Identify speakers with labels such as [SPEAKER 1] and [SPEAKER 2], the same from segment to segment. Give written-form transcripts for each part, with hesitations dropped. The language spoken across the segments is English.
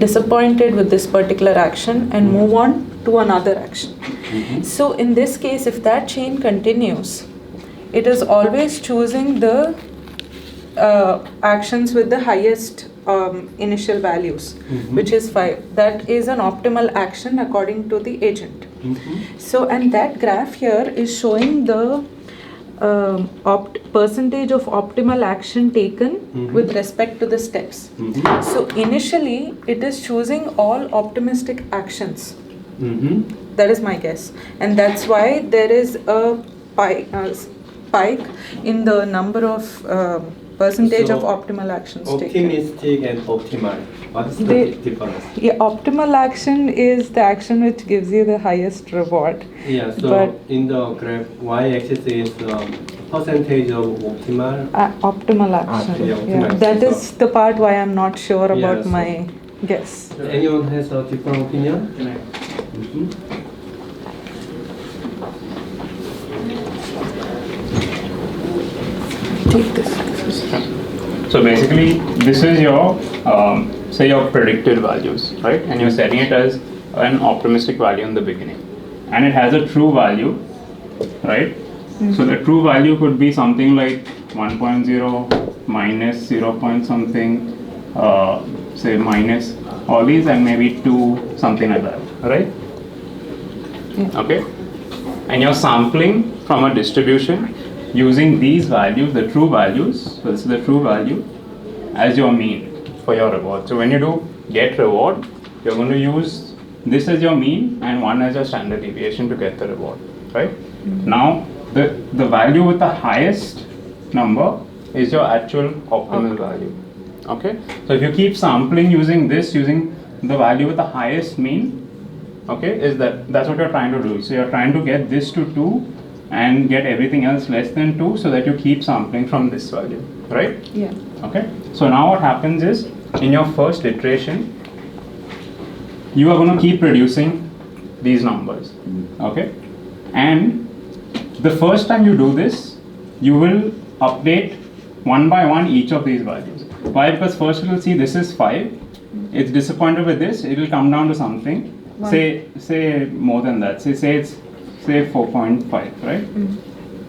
[SPEAKER 1] disappointed with this particular action and move on to another action. So in this case, if that chain continues, it is always choosing the actions with the highest initial values, which is 5. That is an optimal action according to the agent. So, and that graph here is showing the percentage of optimal action taken with respect to the steps. So initially it is choosing all optimistic actions. That is my guess, and that's why there is a spike in the number of percentage of optimal actions taken.
[SPEAKER 2] Optimistic and optimal. What is the big difference?
[SPEAKER 1] Yeah, optimal action is the action which gives you the highest reward.
[SPEAKER 2] Yeah, so in the graph, y-axis is percentage of optimal.
[SPEAKER 1] Optimal action.
[SPEAKER 2] Optimal
[SPEAKER 1] That
[SPEAKER 2] action.
[SPEAKER 1] is the part why I'm not sure about my guess.
[SPEAKER 2] Anyone has a different opinion?
[SPEAKER 1] Take this.
[SPEAKER 3] So basically, this is your, say your predicted values, right? And you're setting it as an optimistic value in the beginning. And it has a true value, right? So the true value could be something like 1.0 minus 0 point something, say minus all these, and maybe 2, something like that, right? Okay? And you're sampling from a distribution using these values, the true values, so this is the true value, as your mean for your reward. So when you do get reward, you're going to use this as your mean and 1 as your standard deviation to get the reward, right? Now, the value with the highest number is your actual optimal value, okay? So if you keep sampling using this, using the value with the highest mean, okay, that's what you're trying to do. So you're trying to get this to 2 and get everything else less than 2 so that you keep sampling from this value, right?
[SPEAKER 1] Yeah.
[SPEAKER 3] Okay, so now what happens is, in your first iteration, you are going to keep reducing these numbers, okay? And the first time you do this, you will update one by one each of these values. Why? Because first it will see this is 5, it's disappointed with this, it will come down to something, say more than that, say it's 4.5, right?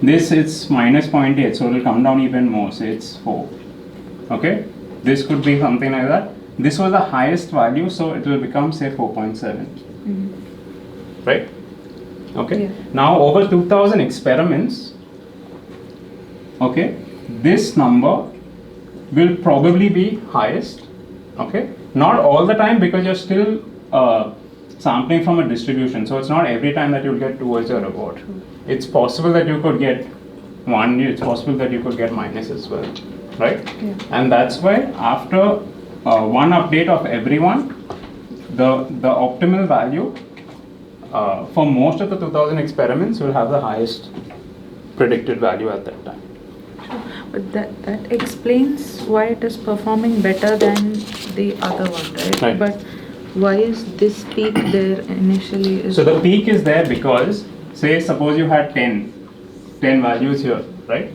[SPEAKER 3] This it's minus 0.8, so it will come down even more, say it's 4, okay? This could be something like that. This was the highest value, so it will become say 4.7, right? Okay, now over 2000 experiments, okay, this number will probably be highest, okay? Not all the time, because you're still sampling from a distribution, so it's not every time that you'll get 2 as your reward. It's possible that you could get 1, it's possible that you could get minus as well, right? And that's why after one update of everyone, the optimal value for most of the 2000 experiments will have the highest predicted value at that time.
[SPEAKER 1] But that explains why it is performing better than the other one, right? But why is this peak there initially?
[SPEAKER 3] So the peak is there because, say, suppose you had 10 values here, right?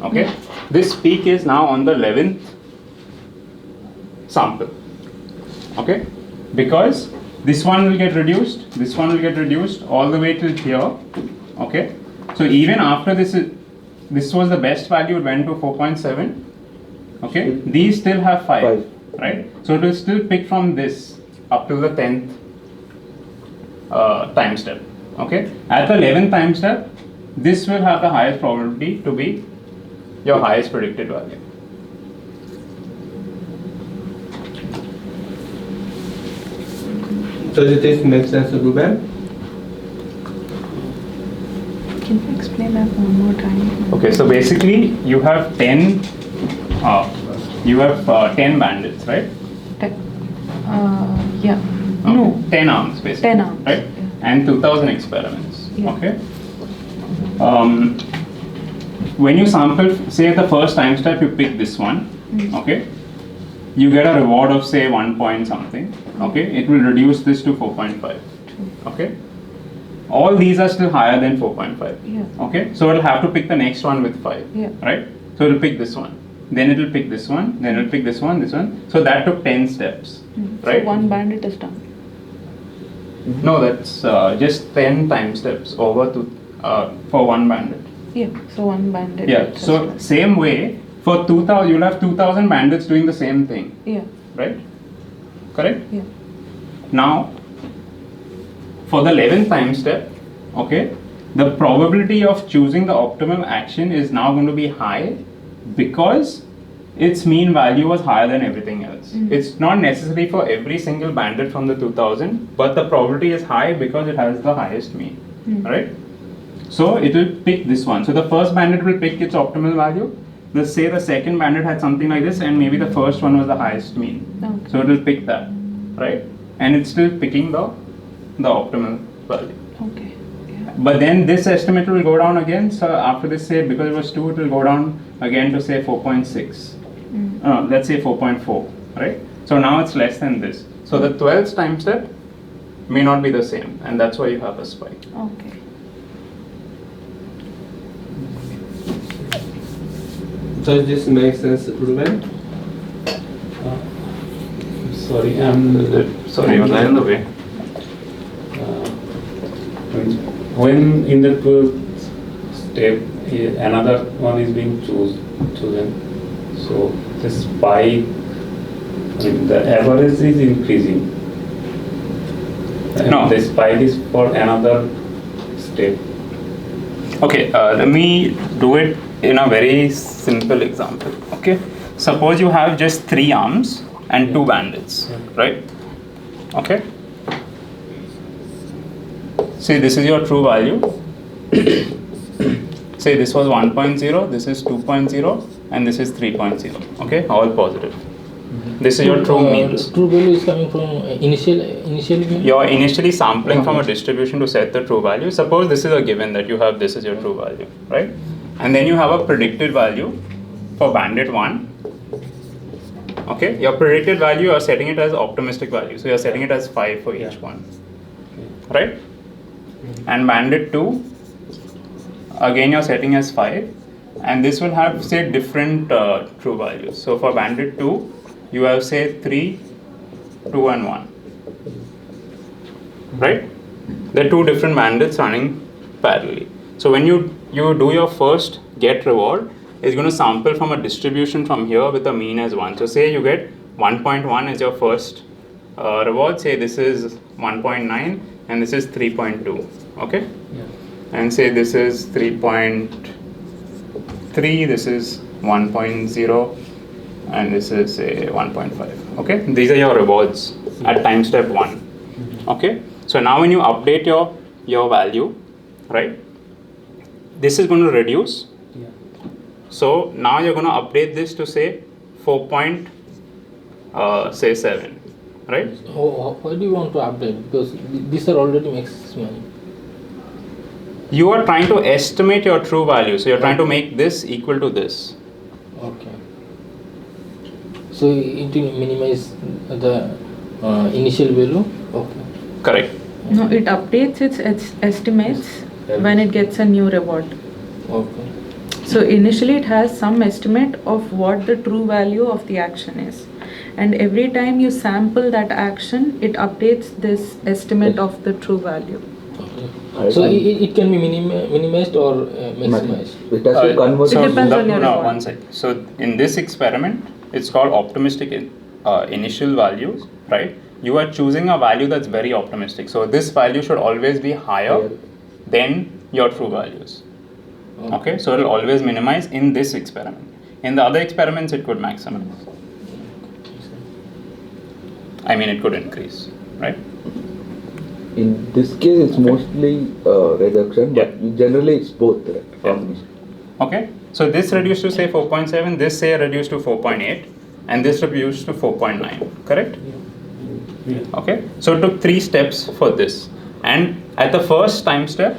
[SPEAKER 3] Okay. This peak is now on the 11th sample. Okay. Because this one will get reduced, this one will get reduced all the way till here. Okay. So even after this was the best value, it went to 4.7. Okay. These still have 5, right? So it will still pick from this up to the 10th time step. Okay. At the 11th time step, this will have the highest probability to be your highest predicted value.
[SPEAKER 2] Does this make sense, Ruben?
[SPEAKER 1] Can you explain that one more time?
[SPEAKER 3] Okay, so basically you have 10 bandits, right?
[SPEAKER 1] Yeah.
[SPEAKER 3] Okay. No. 10 arms basically.
[SPEAKER 1] 10 arms.
[SPEAKER 3] Right?
[SPEAKER 1] Yeah.
[SPEAKER 3] And 2000 experiments.
[SPEAKER 1] Yeah.
[SPEAKER 3] Okay. When you sample, say at the first time step you pick this one, okay, you get a reward of say 1 point something, okay, it will reduce this to 4.5, okay. All these are still higher than 4.5,
[SPEAKER 1] Yeah.
[SPEAKER 3] okay, so it'll have to pick the next one with 5,
[SPEAKER 1] Yeah.
[SPEAKER 3] right, so it'll pick this one. then it will pick this one, then it will pick this one, this one. So that took 10 steps, right?
[SPEAKER 1] So one bandit is done.
[SPEAKER 3] No, that's just 10 time steps over to for one bandit.
[SPEAKER 1] Yeah, so one bandit.
[SPEAKER 3] Yeah, so same way, for 2000, you'll have 2000 bandits doing the same thing,
[SPEAKER 1] Yeah,
[SPEAKER 3] right? Correct?
[SPEAKER 1] yeah.
[SPEAKER 3] Now, for the 11th time step, okay, the probability of choosing the optimal action is now going to be high because its mean value was higher than everything else. It's not necessary for every single bandit from the 2000, but the probability is high because it has the highest mean, right? So it will pick this one. So the first bandit will pick its optimal value. Let's say the second bandit had something like this, and maybe the first one was the highest mean.
[SPEAKER 1] Okay.
[SPEAKER 3] So it will pick that, right? And it's still picking the optimal value.
[SPEAKER 1] Okay. Yeah.
[SPEAKER 3] But then this estimate will go down again. So after this, say because it was 2, it will go down again to say 4.6. Let's say 4.4, right? So now it's less than this. So the 12th time step may not be the same, and that's why you have a spike.
[SPEAKER 1] Okay.
[SPEAKER 2] Does this make sense, Ruben?
[SPEAKER 4] Sorry,
[SPEAKER 3] Sorry, was I in the way?
[SPEAKER 4] when in the 12th step, another one is being chosen. So the spike, the average is increasing.
[SPEAKER 3] No.
[SPEAKER 4] The spike is for another step.
[SPEAKER 3] Okay, let me do it in a very simple example. Okay, suppose you have just 3 arms and 2 bandits, right? Okay. See, this is your true value. Say this was 1.0, this is 2.0, and this is 3.0. Okay, all positive. This is your true means.
[SPEAKER 5] True value is coming from initially.
[SPEAKER 3] You're initially sampling from a distribution to set the true value. Suppose this is a given that you have this is your true value, right? And then you have a predicted value for bandit 1. Okay, your predicted value, you are setting it as optimistic value. So you're setting it as 5 for each one, right? And bandit 2, again you're setting as 5. And this will have, say, different true values. So for bandit 2, you have, say, 3, 2 and 1. Right? There are 2 different bandits running parallelly. So when you do your first get reward, it's going to sample from a distribution from here with a mean as 1. So say you get 1.1 as your first reward. Say this is 1.9 and this is 3.2. Okay?
[SPEAKER 5] Yeah.
[SPEAKER 3] And say this is 3.3, this is 1.0, and this is say 1.5. Okay, these are your rewards at time step 1. Okay, so now when you update your value, right, this is going to reduce. So now you're going to update this to say 4.7, right?
[SPEAKER 5] Why do you want to update? Because these are already maximum.
[SPEAKER 3] You are trying to estimate your true value, so you're trying to make this equal to this.
[SPEAKER 5] Okay. So it will minimize the initial value. Okay.
[SPEAKER 3] Correct.
[SPEAKER 1] No, it updates its estimates when it gets a new reward.
[SPEAKER 5] Okay.
[SPEAKER 1] So initially it has some estimate of what the true value of the action is. And every time you sample that action, it updates this estimate of the true value.
[SPEAKER 5] So it can be minimized or maximized.
[SPEAKER 6] It has to convert.
[SPEAKER 1] It depends on your
[SPEAKER 3] no,
[SPEAKER 1] reward.
[SPEAKER 3] one second. So in this experiment, it's called optimistic initial values, right? You are choosing a value that's very optimistic. So this value should always be higher than your true values. Okay, so it will always minimize in this experiment. In the other experiments, it could maximize. I mean, it could increase, right?
[SPEAKER 6] In this case, it's mostly reduction, but generally it's both. Right?
[SPEAKER 3] Okay, so this reduced to say 4.7, this say reduced to 4.8, and this reduced to 4.9, correct?
[SPEAKER 4] Yeah.
[SPEAKER 3] Okay, so it took 3 steps for this, and at the first time step,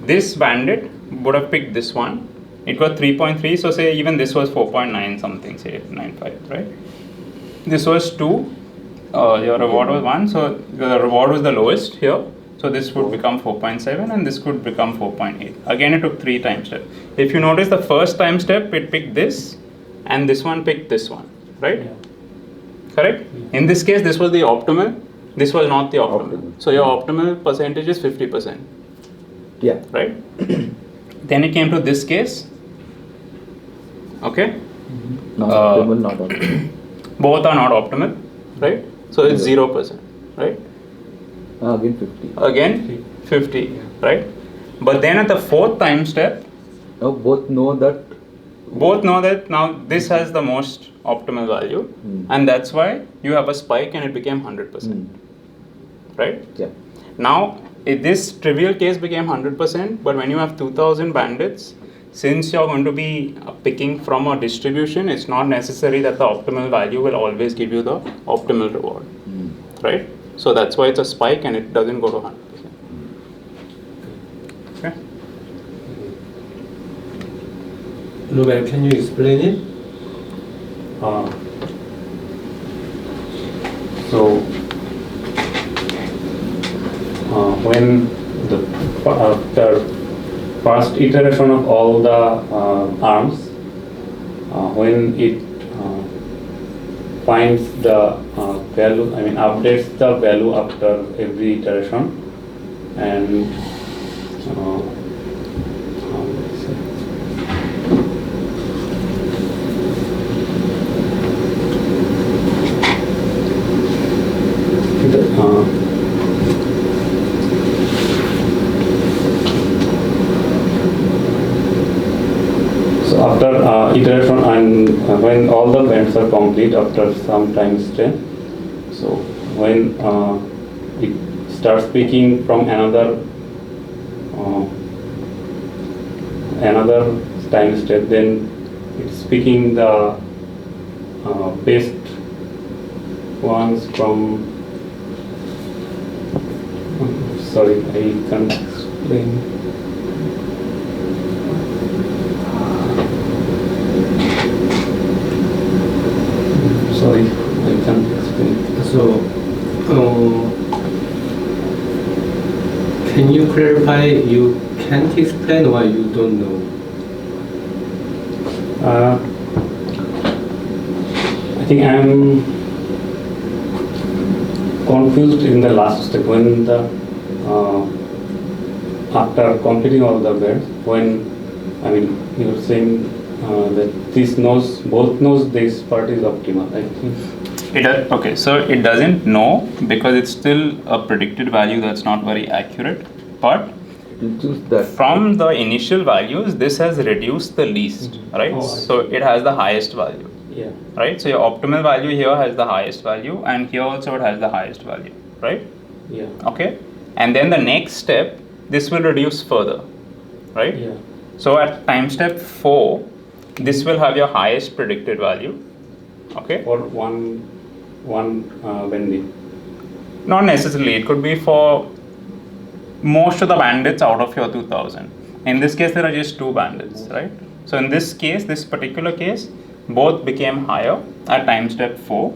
[SPEAKER 3] this bandit would have picked this one. It got 3.3, so say even this was 4.9 something, say 9.5, right? This was 2. Your reward was 1, so the reward was the lowest here. So this would become 4.7 and this could become 4.8. Again, it took 3 time steps. If you notice the first time step, it picked this and this one picked this one, right?
[SPEAKER 4] Yeah.
[SPEAKER 3] Correct? In this case, this was the optimal, this was not the optimal.
[SPEAKER 6] Optimal.
[SPEAKER 3] So your optimal percentage is 50%,
[SPEAKER 6] Yeah.
[SPEAKER 3] right? Then it came to this case, okay?
[SPEAKER 6] Not
[SPEAKER 3] Uh,
[SPEAKER 6] optimal, not optimal.
[SPEAKER 3] Both are not optimal, right? So it's
[SPEAKER 6] Yeah.
[SPEAKER 3] 0%, right?
[SPEAKER 6] Again 50.
[SPEAKER 3] Again 50, right? But then at the fourth time step,
[SPEAKER 6] Now both know that.
[SPEAKER 3] both know that now this has the most optimal value, and that's why you have a spike and it became 100%, right?
[SPEAKER 6] Yeah.
[SPEAKER 3] Now, this trivial case became 100%, but when you have 2000 bandits, since you're going to be picking from a distribution, it's not necessary that the optimal value will always give you the optimal reward, right? So that's why it's a spike and it doesn't go to 100%. Okay.
[SPEAKER 2] Ruben, can you explain it?
[SPEAKER 4] So when the first iteration of all the arms, when it finds the value, I mean updates the value after every iteration, and so after iteration and when all the bands are complete after some time step, so when it starts picking from another time step, then it's picking the best ones from. Sorry, I can't explain. Sorry, I can't explain.
[SPEAKER 2] So, can you clarify? You can't explain why you don't know.
[SPEAKER 4] I think I'm confused in the last step when the after completing all the beds, when I mean you're saying that both knows this part is optimal. I think.
[SPEAKER 3] Okay, so it doesn't know because it's still a predicted value that's not very accurate, but
[SPEAKER 6] You choose that.
[SPEAKER 3] from the initial values, this has reduced the least, right?
[SPEAKER 4] Oh, I
[SPEAKER 3] So it has the highest value,
[SPEAKER 4] Yeah.
[SPEAKER 3] right? So your optimal value here has the highest value, and here also it has the highest value, right?
[SPEAKER 4] Yeah.
[SPEAKER 3] Okay, and then the next step, this will reduce further, right?
[SPEAKER 4] Yeah.
[SPEAKER 3] So at time step 4, this will have your highest predicted value, okay?
[SPEAKER 4] For one bending.
[SPEAKER 3] Not necessarily, it could be for most of the bandits out of your 2000. In this case, there are just 2 bandits, right? So in this case, this particular case, both became higher at time step 4,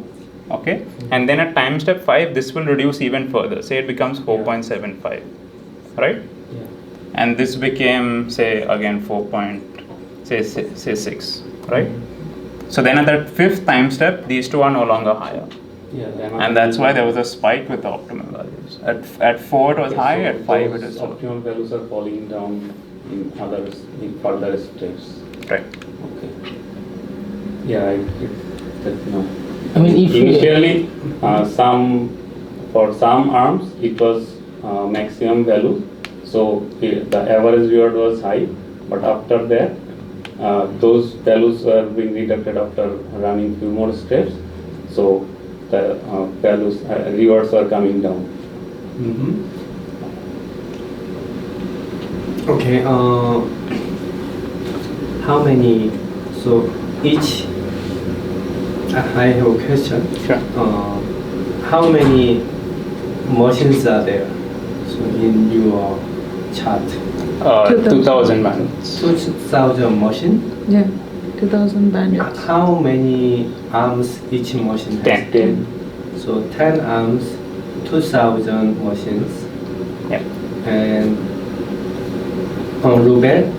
[SPEAKER 3] okay? And then at time step 5, this will reduce even further. Say it becomes 4.75, right?
[SPEAKER 4] Yeah.
[SPEAKER 3] And this became, say, again 4.6, right? So then at that 5th time step, these 2 are no longer higher.
[SPEAKER 4] Yeah.
[SPEAKER 3] And that's why there was a spike with the optimal values. At 4 it was high, at 5 it is low.
[SPEAKER 4] Optimal values are falling down in further steps.
[SPEAKER 3] Right.
[SPEAKER 4] Okay. Yeah, that no.
[SPEAKER 5] I mean, if
[SPEAKER 4] Initially, for some arms it was maximum value, so the average reward was high, but after that those values were being deducted after running few more steps, so the rewards are coming down.
[SPEAKER 2] Okay. How many? So each. I have a question.
[SPEAKER 3] Sure.
[SPEAKER 2] How many machines are there? So in your chart,
[SPEAKER 3] 2000 bandits.
[SPEAKER 2] 2,000 machine.
[SPEAKER 1] Yeah, 2000 bandits.
[SPEAKER 2] How many arms each machine has?
[SPEAKER 3] 10.
[SPEAKER 2] So 10 arms, 2,000 machines.
[SPEAKER 3] Yeah.
[SPEAKER 2] And Ruben,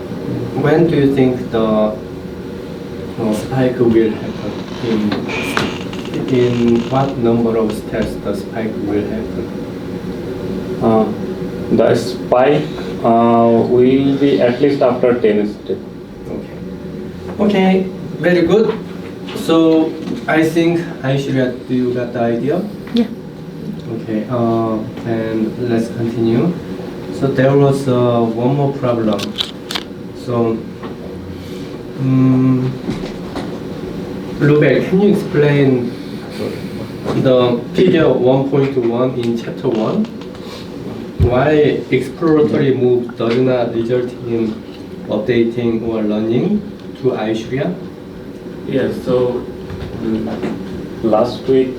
[SPEAKER 2] when do you think the no spike will happen. In what number of steps the spike will happen?
[SPEAKER 4] The spike will be at least after 10 steps.
[SPEAKER 2] Okay. Okay, very good. So I think Aishwarya, do you got the idea?
[SPEAKER 1] Yeah.
[SPEAKER 2] Okay, and let's continue. So there was one more problem. So, Rubel, can you explain the figure 1.1 in chapter 1? Why exploratory move does not result in updating or learning to Aishwarya?
[SPEAKER 4] Yes, so last week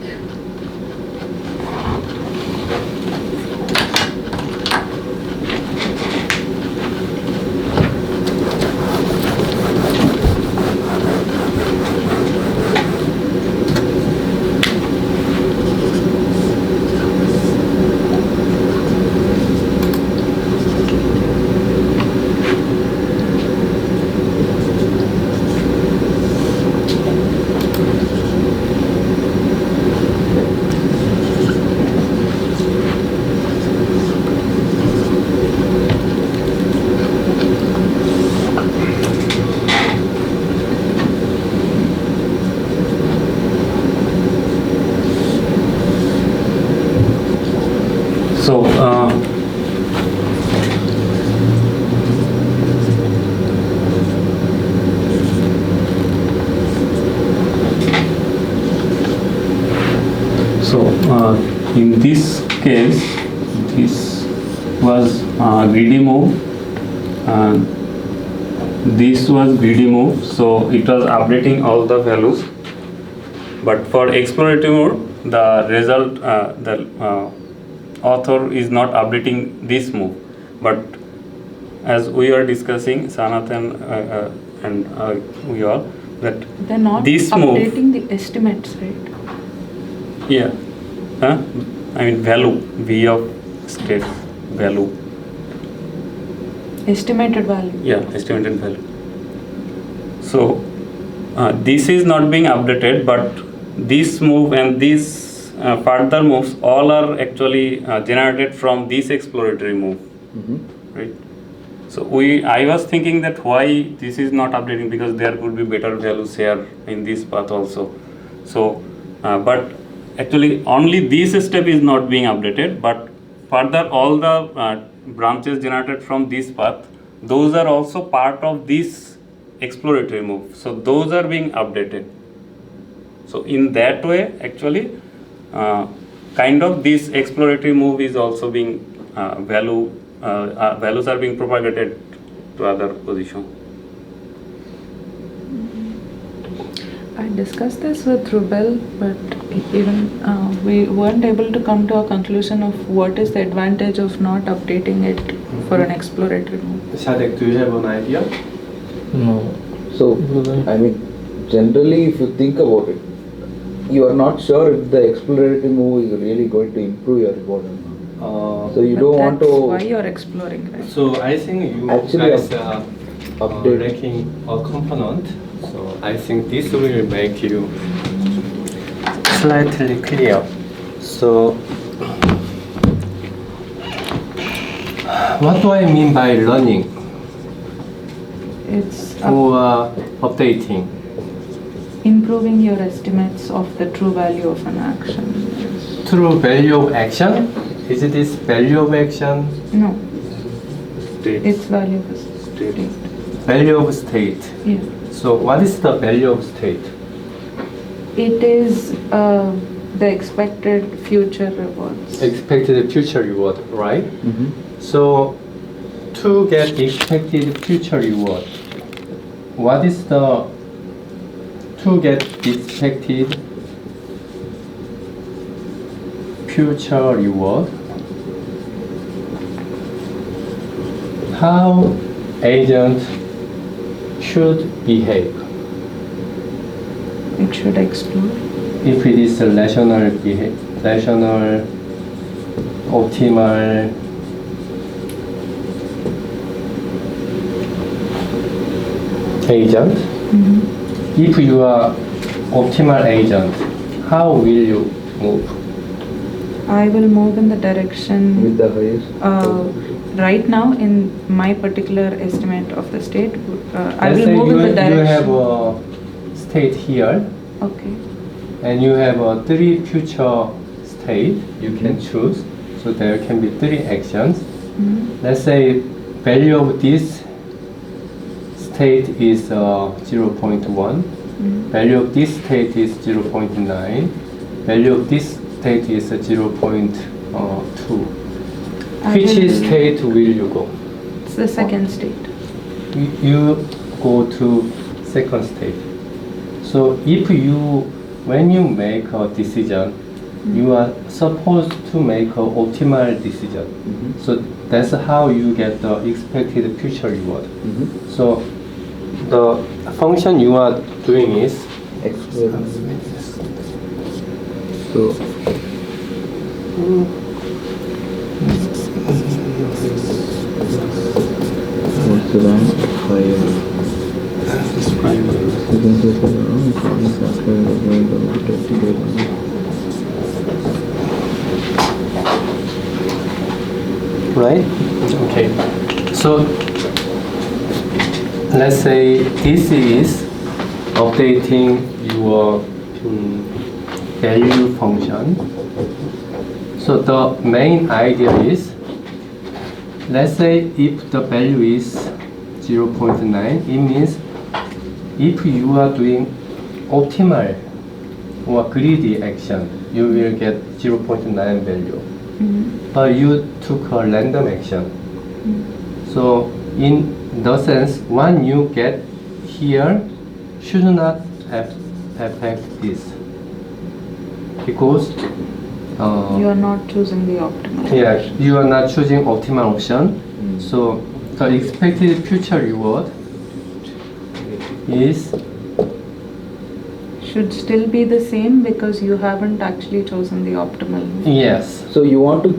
[SPEAKER 4] so in this case, this was greedy move, and this was greedy move. So it was updating all the values. But for exploratory mode, the result, the author is not updating this move. But as we are discussing, Sanathan and we all, that
[SPEAKER 1] They're not
[SPEAKER 4] this move,
[SPEAKER 1] updating the estimates, right?
[SPEAKER 4] yeah, I mean value, V of state value,
[SPEAKER 1] Estimated value.
[SPEAKER 4] yeah, estimated value. So this is not being updated, but this move and these further moves all are actually generated from this exploratory move, right? So I was thinking that why this is not updating, because there could be better values here in this path also. So, but actually only this step is not being updated, but further all the branches generated from this path, those are also part of this exploratory move. So those are being updated. So in that way, actually, kind of this exploratory move is also being values are being propagated to other position.
[SPEAKER 1] I discussed this with Rubel, but even we weren't able to come to a conclusion of what is the advantage of not updating it for an exploratory move.
[SPEAKER 2] Sadek, do you have an idea?
[SPEAKER 5] No.
[SPEAKER 6] So, I mean, generally, if you think about it, you are not sure if the exploratory move is really going to improve your reward or not. So you
[SPEAKER 1] But
[SPEAKER 6] don't want
[SPEAKER 1] that's
[SPEAKER 6] to.
[SPEAKER 1] why you're exploring, right?
[SPEAKER 2] So I think you
[SPEAKER 6] Actually,
[SPEAKER 2] guys are
[SPEAKER 6] update.
[SPEAKER 2] lacking a component. So I think this will make you slightly clear. So what do I mean by learning
[SPEAKER 1] It's
[SPEAKER 2] or updating?
[SPEAKER 1] improving your estimates of the true value of an action.
[SPEAKER 2] True value of action? Is it this value of action?
[SPEAKER 1] No,
[SPEAKER 4] State.
[SPEAKER 1] it's value of a state.
[SPEAKER 2] Value of state.
[SPEAKER 1] Yeah.
[SPEAKER 2] So what is the value of state?
[SPEAKER 1] It is the expected future rewards.
[SPEAKER 2] Expected future reward, right? So to get expected future reward, what is the to get expected future reward? How agent should behave?
[SPEAKER 1] It should explore.
[SPEAKER 2] If it is a rational optimal agent, if you are optimal agent, how will you move?
[SPEAKER 1] I will move in the direction
[SPEAKER 6] With the highest.
[SPEAKER 1] right now in my particular estimate of the state. I
[SPEAKER 2] Let's
[SPEAKER 1] will
[SPEAKER 2] say
[SPEAKER 1] move in the
[SPEAKER 2] you
[SPEAKER 1] direction.
[SPEAKER 2] have a state here,
[SPEAKER 1] Okay.
[SPEAKER 2] and you have three future state you can choose. So there can be three actions. Let's say value of this state is 0.1. Value of this state is 0.9. Value of this state is 0.2. Which state will you go?
[SPEAKER 1] It's the second state.
[SPEAKER 2] You go to second state. So if you, when you make a decision, you are supposed to make an optimal decision. So that's how you get the expected future reward. So the function you are doing is
[SPEAKER 6] So what's the rank?
[SPEAKER 2] right? Okay. So let's say this is updating your value function. So the main idea is, let's say if the value is 0.9, it means if you are doing optimal or greedy action, you will get 0.9 value. But you took a random action. So in the sense, one you get here should not affect this, because
[SPEAKER 1] You are not choosing the optimal.
[SPEAKER 2] yeah, you are not choosing optimal option. So the expected future reward is
[SPEAKER 1] Should still be the same because you haven't actually chosen the optimal.
[SPEAKER 2] yes.
[SPEAKER 6] So you want to,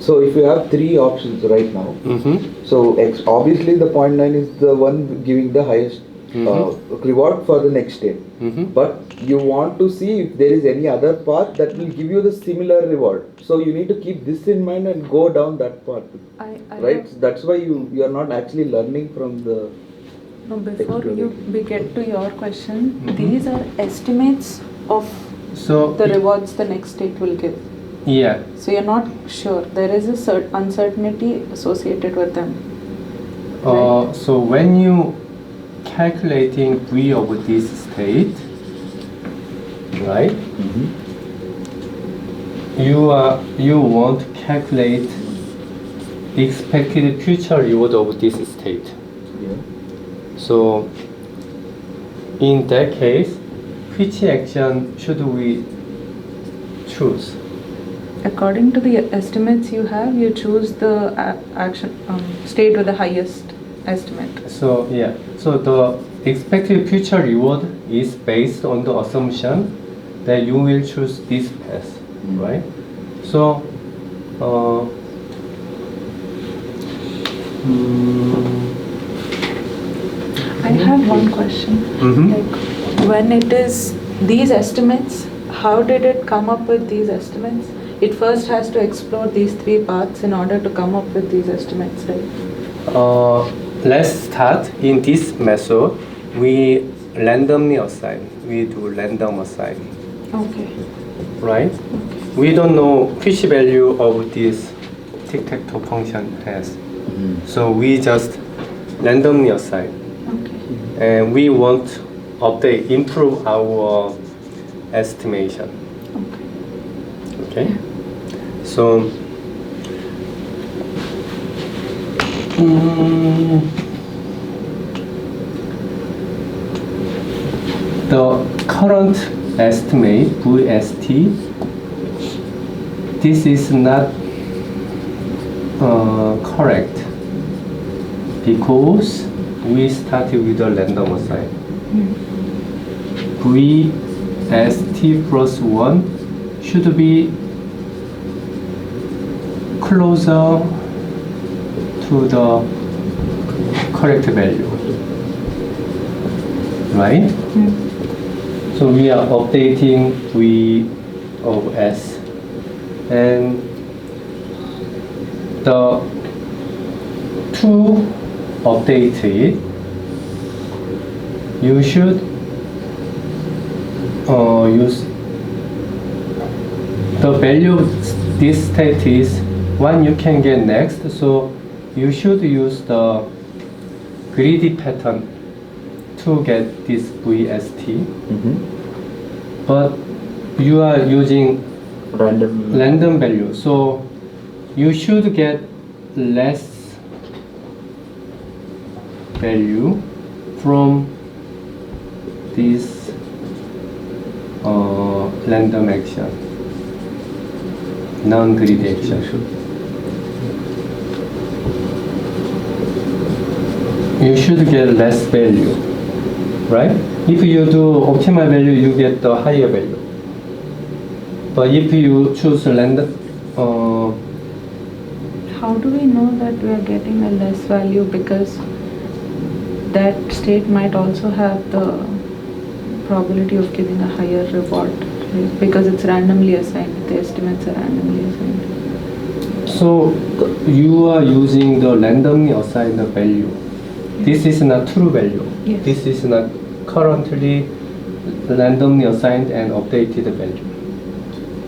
[SPEAKER 6] so if you have three options right now, so obviously the 0.9 is the one giving the highest reward for the next step. But you want to see if there is any other path that will give you the similar reward. So you need to keep this in mind and go down that path.
[SPEAKER 1] I
[SPEAKER 6] Right? So that's why you are not actually learning from the.
[SPEAKER 1] No, before we get to your question, these are estimates of
[SPEAKER 2] So
[SPEAKER 1] the rewards the next state will give.
[SPEAKER 2] yeah.
[SPEAKER 1] So you're not sure. There is a uncertainty associated with them.
[SPEAKER 2] So when you calculating V of this state, right? You want to calculate expected future reward of this state.
[SPEAKER 6] Yeah.
[SPEAKER 2] So in that case, which action should we choose?
[SPEAKER 1] According to the estimates you have, you choose the action state with the highest estimate.
[SPEAKER 2] So yeah, so the expected future reward is based on the assumption that you will choose this path, right? So
[SPEAKER 1] I have one question. Like when it is these estimates, how did it come up with these estimates? It first has to explore these three paths in order to come up with these estimates, right?
[SPEAKER 2] let's start in this method. We randomly assign. We do random assign,
[SPEAKER 1] Okay.
[SPEAKER 2] right? We don't know which value of this tic-tac-toe function has. So we just randomly assign.
[SPEAKER 1] Okay.
[SPEAKER 2] And we want to update, improve our estimation.
[SPEAKER 1] Okay.
[SPEAKER 2] Okay? So the current estimate, VST, this is not correct because we started with a random assign. VST plus 1 should be closer to the correct value. right? So we are updating V of S, and the to update it, you should use the value of this state is one you can get next, so you should use the greedy pattern to get this VST. But you are using random value, so you should get less value from this random action, non-greedy action. You should get less value, right? If you do optimal value, you get the higher value. But if you choose random,
[SPEAKER 1] How do we know that we are getting a less value? Because that state might also have the probability of giving a higher reward, right? Because it's randomly assigned, the estimates are randomly assigned.
[SPEAKER 2] so you are using the randomly assigned value. This is not true value.
[SPEAKER 1] Yes.
[SPEAKER 2] This is not currently randomly assigned and updated value.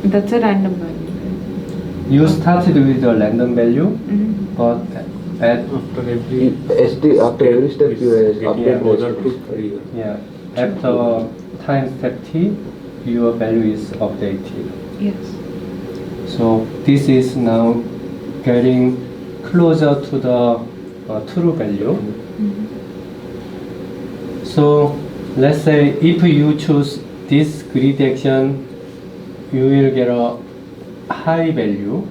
[SPEAKER 1] That's a random value, right?
[SPEAKER 2] You started with a random value, but at
[SPEAKER 4] After every
[SPEAKER 6] After every step you
[SPEAKER 4] getting closer
[SPEAKER 6] update
[SPEAKER 4] to real.
[SPEAKER 2] yeah, after time step t, your value is updated.
[SPEAKER 1] Yes.
[SPEAKER 2] So this is now getting closer to the true value. So let's say if you choose this grid action, you will get a high value.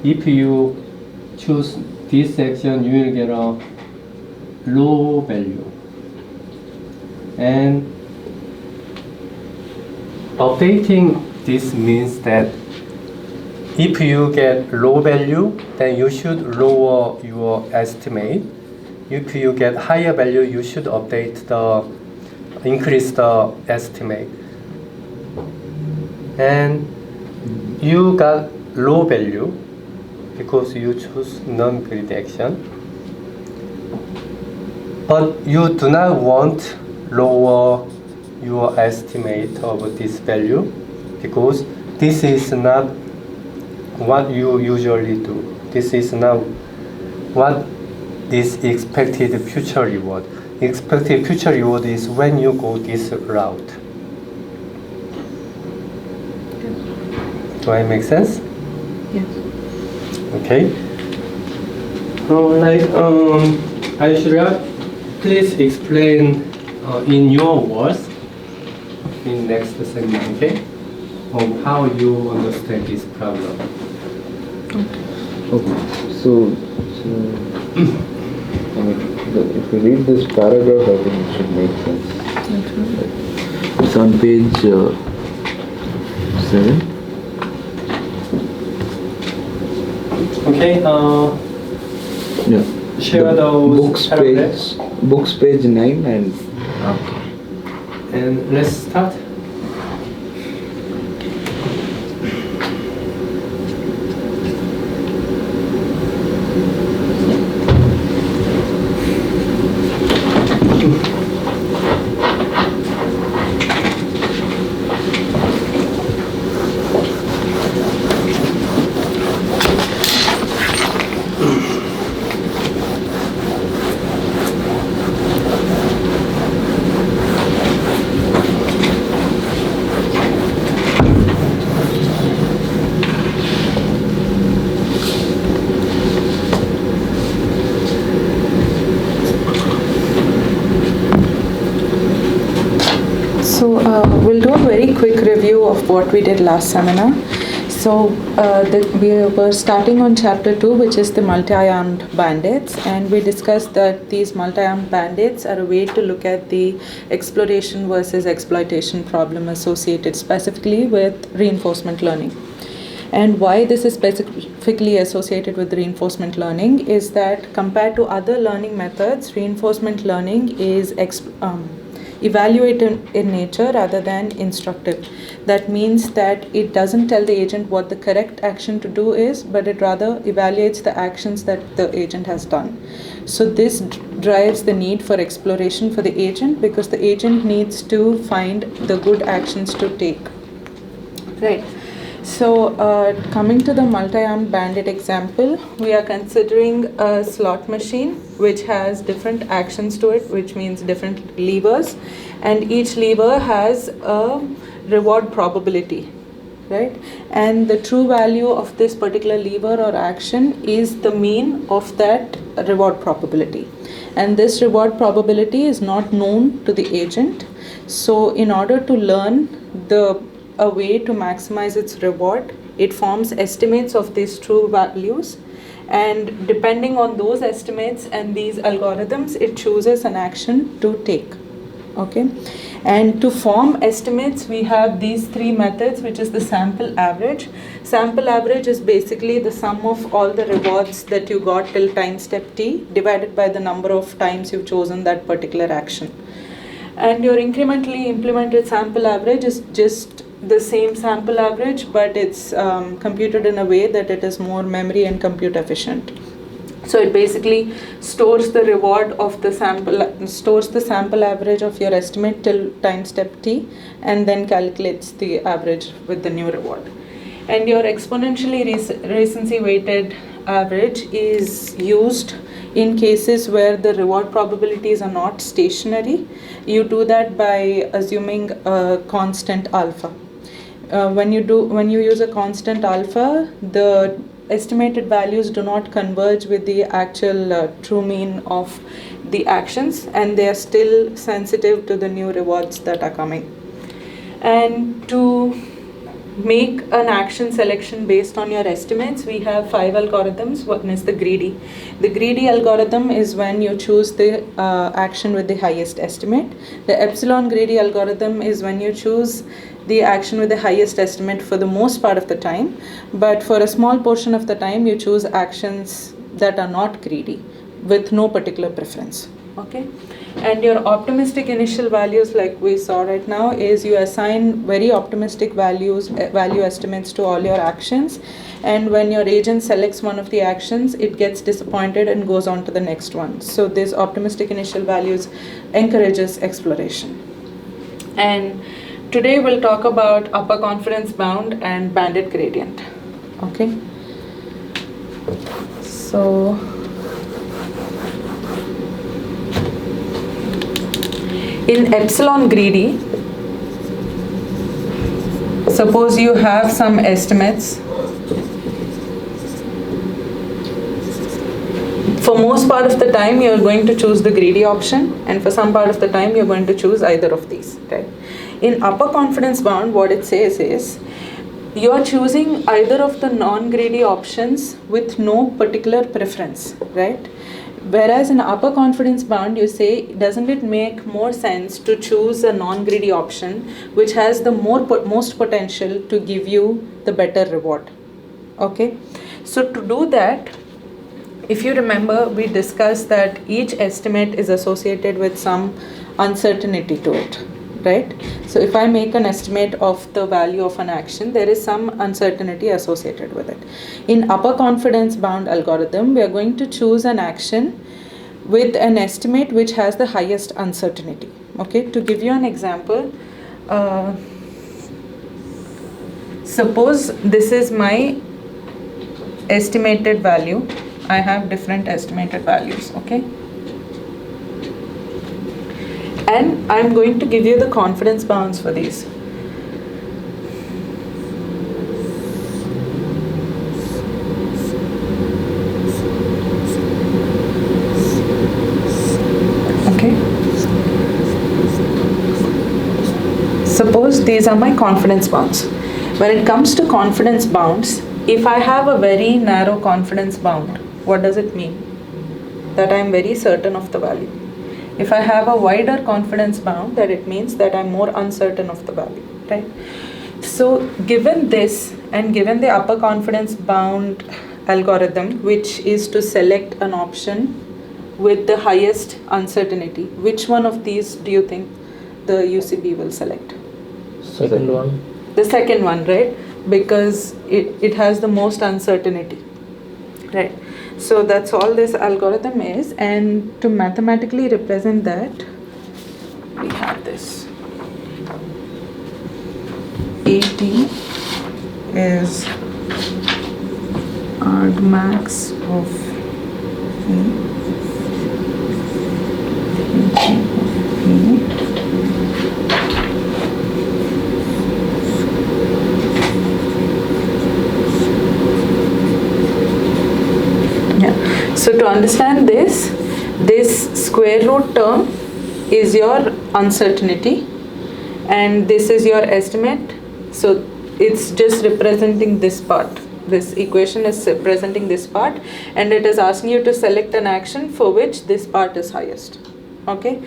[SPEAKER 2] If you choose this action, you will get a low value. And updating this means that if you get low value, then you should lower your estimate. If you get higher value, you should increase the estimate. And you got low value because you choose non-greedy action. But you do not want lower your estimate of this value because this is not what you usually do. This is not what is expected future reward. Expected future reward is when you go this route. Do I make sense?
[SPEAKER 1] Yes.
[SPEAKER 2] Okay. Aishwarya, please explain in your words in next segment, okay? Of how you understand this problem.
[SPEAKER 6] Okay, so if you read this paragraph, I think it should make sense. It's on page 7.
[SPEAKER 2] Okay.
[SPEAKER 6] Yeah.
[SPEAKER 2] Share
[SPEAKER 6] The
[SPEAKER 2] those paragraphs.
[SPEAKER 6] books page 9 and
[SPEAKER 2] And let's start.
[SPEAKER 1] So we'll do a very quick review of what we did last seminar. So we were starting on chapter 2, which is the multi-armed bandits, and we discussed that these multi-armed bandits are a way to look at the exploration versus exploitation problem associated specifically with reinforcement learning. And why this is specifically associated with reinforcement learning is that compared to other learning methods, reinforcement learning is evaluative in nature rather than instructive. That means that it doesn't tell the agent what the correct action to do is, but it rather evaluates the actions that the agent has done. So this drives the need for exploration for the agent, because the agent needs to find the good actions to take. Right. So coming to the multi-armed bandit example, we are considering a slot machine which has different actions to it, which means different levers, and each lever has a reward probability, right? And the true value of this particular lever or action is the mean of that reward probability. And this reward probability is not known to the agent. So in order to learn a way to maximize its reward, it forms estimates of these true values, and depending on those estimates and these algorithms, it chooses an action to take. Okay, and to form estimates, we have these three methods, which is the sample average. Sample average is basically the sum of all the rewards that you got till time step t divided by the number of times you've chosen that particular action. And your incrementally implemented sample average is just the same sample average, but it's computed in a way that it is more memory and compute efficient. So it basically stores the reward of the sample average of your estimate till time step t, and then calculates the average with the new reward. And your exponentially recency weighted average is used in cases where the reward probabilities are not stationary. You do that by assuming a constant alpha. When you use a constant alpha, the estimated values do not converge with the actual true mean of the actions, and they are still sensitive to the new rewards that are coming. And to make an action selection based on your estimates, we have 5 algorithms. One is the greedy. The greedy algorithm is when you choose the action with the highest estimate. The epsilon greedy algorithm is when you choose the action with the highest estimate for the most part of the time, but for a small portion of the time you choose actions that are not greedy with no particular preference. Okay, and your optimistic initial values, like we saw right now, is you assign very optimistic value estimates to all your actions, and when your agent selects one of the actions, it gets disappointed and goes on to the next one. So this optimistic initial values encourages exploration. And today we'll talk about upper confidence bound and bandit gradient. Okay, so in epsilon greedy, suppose you have some estimates. For most part of the time you're going to choose the greedy option, and for some part of the time you're going to choose either of these, right? In upper confidence bound, what it says is you're choosing either of the non-greedy options with no particular preference, right? Whereas in upper confidence bound, you say, doesn't it make more sense to choose a non-greedy option which has the most potential to give you the better reward? Okay, so to do that, if you remember, we discussed that each estimate is associated with some uncertainty to it, right? So if I make an estimate of the value of an action, there is some uncertainty associated with it. In upper confidence bound algorithm, we are going to choose an action with an estimate which has the highest uncertainty. Okay, to give you an example, suppose this is my estimated value. I have different estimated values, okay? And I'm going to give you the confidence bounds for these. Okay. Suppose these are my confidence bounds. When it comes to confidence bounds, if I have a very narrow confidence bound, what does it mean? That I'm very certain of the value. If I have a wider confidence bound, that it means that I'm more uncertain of the value, right? So given this, and given the upper confidence bound algorithm, which is to select an option with the highest uncertainty, which one of these do you think the UCB will select?
[SPEAKER 5] Second one.
[SPEAKER 1] The second one, right? Because it has the most uncertainty, right? So that's all this algorithm is, and to mathematically represent that, we have this. AT is argmax of yeah. So to understand this square root term is your uncertainty, and this is your estimate. So it's just representing this part. This equation is representing this part, and it is asking you to select an action for which this part is highest. Okay.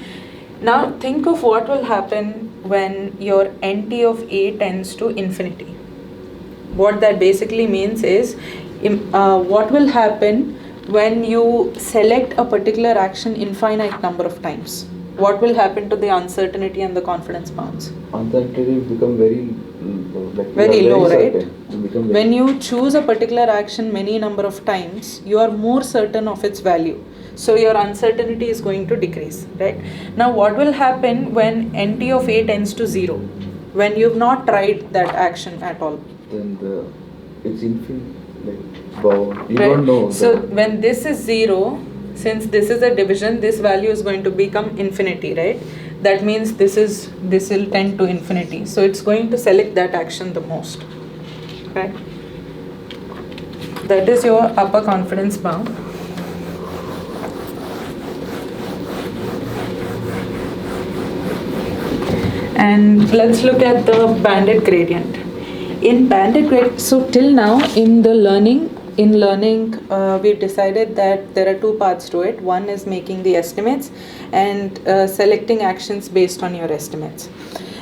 [SPEAKER 1] Now think of what will happen when your NT of A tends to infinity. What that basically means is, what will happen when you select a particular action infinite number of times? What will happen to the uncertainty and the confidence bounds?
[SPEAKER 6] Uncertainty become very
[SPEAKER 1] Very low, right?
[SPEAKER 6] Become
[SPEAKER 1] When you choose a particular action many number of times, you are more certain of its value. So your uncertainty is going to decrease, right? Now what will happen when NT of A tends to 0? When you've not tried that action at all.
[SPEAKER 6] then it's infinite. You
[SPEAKER 1] Right?
[SPEAKER 6] don't know.
[SPEAKER 1] So when this is 0, since this is a division, this value is going to become infinity, right? That means this will tend to infinity. So it's going to select that action the most, right? That is your upper confidence bound. And let's look at the banded gradient. In banded gradient, so till now in learning, we've decided that there are two parts to it. One is making the estimates and selecting actions based on your estimates.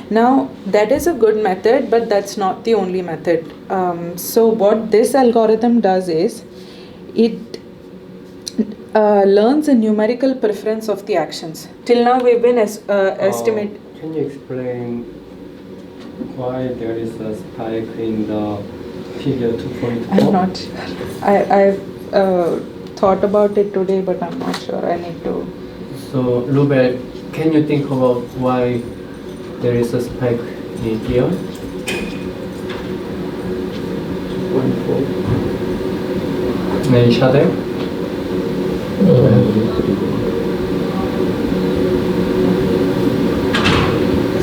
[SPEAKER 1] Now that is a good method, but that's not the only method. So what this algorithm does is, it learns a numerical preference of the actions. Till now we've been estimate.
[SPEAKER 2] Can you explain why there is a spike in the figure 2.4?
[SPEAKER 1] I'm not sure. I've thought about it today, but I'm not sure. I need to.
[SPEAKER 2] So, Rubel, can you think about why there is a spike in here? 2.4. Any shadow?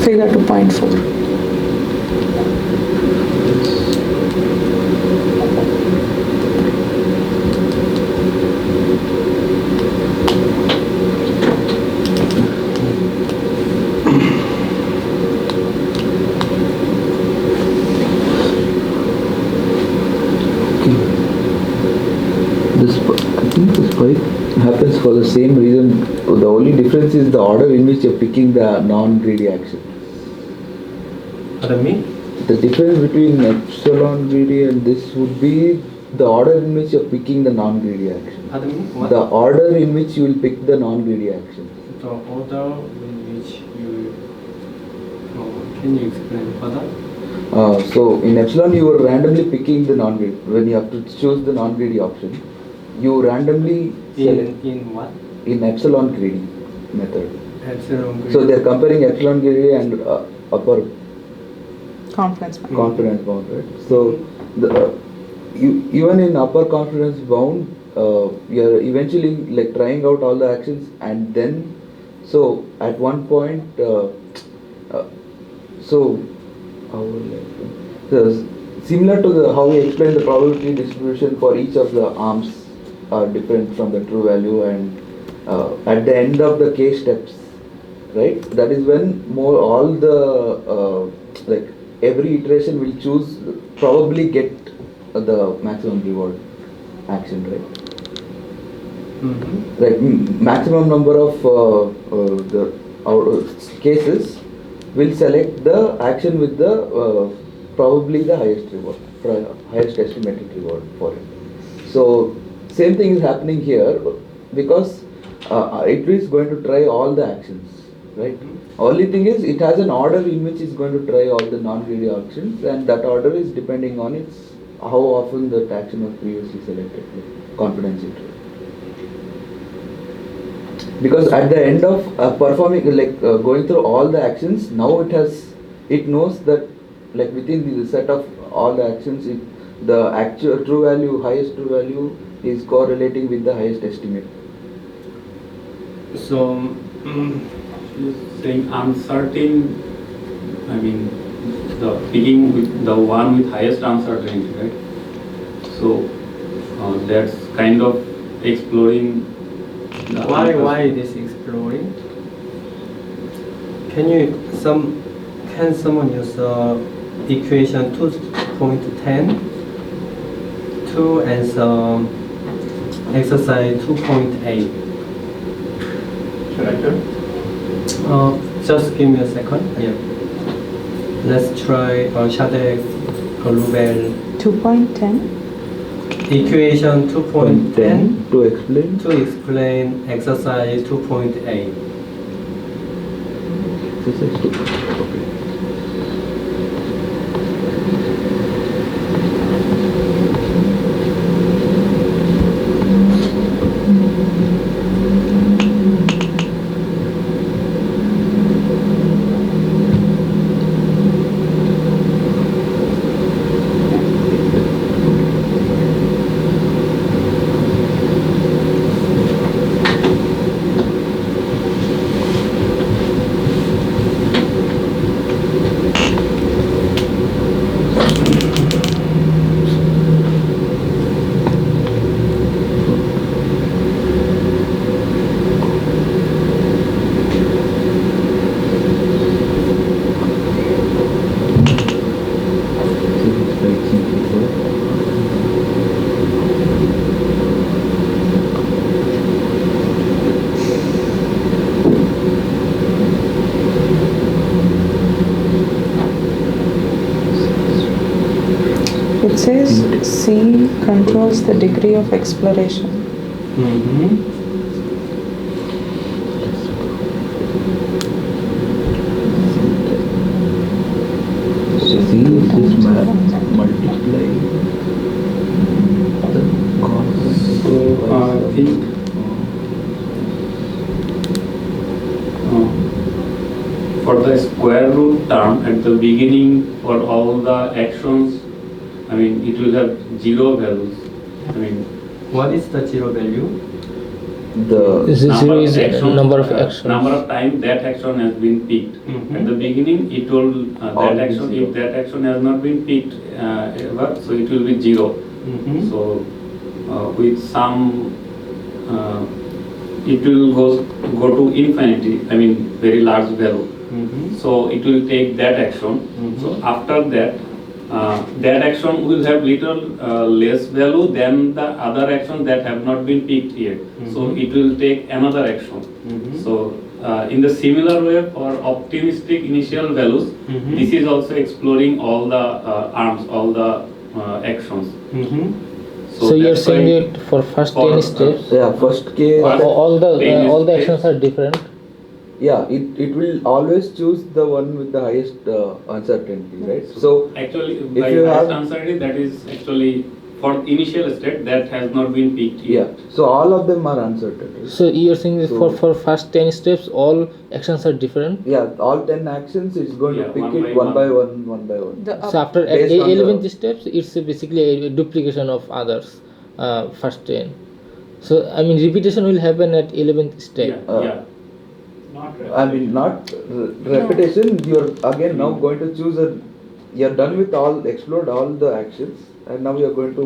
[SPEAKER 1] Figure 2.4.
[SPEAKER 6] I think the spike happens for the same reason. The only difference is the order in which you're picking the non-greedy action.
[SPEAKER 2] Pardon me?
[SPEAKER 6] The difference between epsilon greedy and this would be the order in which you're picking the non-greedy action.
[SPEAKER 2] Pardon me? What?
[SPEAKER 6] The order in which you will pick the non-greedy action.
[SPEAKER 2] The order in which you... can you explain further?
[SPEAKER 6] So in epsilon you were randomly picking the non-greedy. When you have to choose the non-greedy option, you randomly select
[SPEAKER 2] In what?
[SPEAKER 6] in epsilon greedy method.
[SPEAKER 2] Epsilon greedy.
[SPEAKER 6] So they're comparing epsilon greedy and upper
[SPEAKER 1] Confidence bound.
[SPEAKER 6] confidence bound, right? So even in upper confidence bound, you're eventually like trying out all the actions, and then so at one point, so similar to how we explained the probability distribution for each of the arms are different from the true value, and at the end of the k steps, right? That is when all the like every iteration will choose probably get the maximum reward action, right?
[SPEAKER 2] Mm-hmm.
[SPEAKER 6] Like maximum number of the cases will select the action with the probably the highest reward, highest estimated reward for it. So same thing is happening here, because it is going to try all the actions, right? Only thing is, it has an order in which it's going to try all the non-greedy actions, and that order is depending on its how often that action was previously selected, like confidence interval. Because at the end of performing, going through all the actions, now it knows that like within the set of all the actions, the actual true value, highest true value is correlating with the highest estimate.
[SPEAKER 4] So, saying uncertain, I mean, the picking with the one with highest uncertainty, right? So, that's kind of exploring the
[SPEAKER 2] Why this exploring? Can someone use equation 2.10 to answer exercise 2.8?
[SPEAKER 3] Should I do?
[SPEAKER 2] Just give me a second. Yeah. Let's try Shadek Rubel
[SPEAKER 1] 2.10.
[SPEAKER 2] equation 2.10
[SPEAKER 6] to explain.
[SPEAKER 2] to explain exercise 2.8.
[SPEAKER 6] Exercise 2. Okay.
[SPEAKER 1] It says C controls the degree of exploration.
[SPEAKER 6] So C is this map multiply the cost.
[SPEAKER 4] I think for the square root term at the beginning for all the actions, I mean, it will have zero values. I mean,
[SPEAKER 2] What is the zero value?
[SPEAKER 6] The
[SPEAKER 5] Zero is number of actions.
[SPEAKER 4] Number of times that action has been picked. At the beginning, it will
[SPEAKER 6] All
[SPEAKER 4] that
[SPEAKER 6] be
[SPEAKER 4] action.
[SPEAKER 6] zero.
[SPEAKER 4] If that action has not been picked ever, so it will be zero. So with some, it will go to infinity. I mean, very large value. So it will take that action. So after that, that action will have little less value than the other actions that have not been picked yet. So it will take another action. So in the similar way for optimistic initial values, this is also exploring all the arms, all the actions.
[SPEAKER 5] So you're
[SPEAKER 4] that's
[SPEAKER 5] saying
[SPEAKER 4] why
[SPEAKER 5] that for first
[SPEAKER 4] for,
[SPEAKER 5] 10 steps,
[SPEAKER 6] yeah, first case.
[SPEAKER 5] all the
[SPEAKER 4] ten
[SPEAKER 5] actions
[SPEAKER 4] steps.
[SPEAKER 5] are different.
[SPEAKER 6] Yeah, it will always choose the one with the highest uncertainty, right? So
[SPEAKER 4] Actually,
[SPEAKER 6] if
[SPEAKER 4] by
[SPEAKER 6] you
[SPEAKER 4] highest
[SPEAKER 6] have
[SPEAKER 4] uncertainty, that is actually for initial state that has not been picked
[SPEAKER 6] yeah,
[SPEAKER 4] yet.
[SPEAKER 6] so all of them are uncertain. Right?
[SPEAKER 5] So you're saying that
[SPEAKER 6] So-
[SPEAKER 5] for first 10 steps, all actions are different.
[SPEAKER 6] Yeah, all 10 actions it's going
[SPEAKER 4] Yeah,
[SPEAKER 6] to pick
[SPEAKER 4] one
[SPEAKER 6] it
[SPEAKER 4] by
[SPEAKER 6] one by
[SPEAKER 4] one.
[SPEAKER 6] one by one.
[SPEAKER 1] The
[SPEAKER 5] So after
[SPEAKER 6] Based on the-
[SPEAKER 5] 11th steps, it's basically a duplication of others, first 10. So I mean repetition will happen at 11th step.
[SPEAKER 4] Yeah, yeah.
[SPEAKER 3] Not
[SPEAKER 6] I mean, not repetition. You're again now going to choose a. You're done with all, explored all the actions, and now you're going to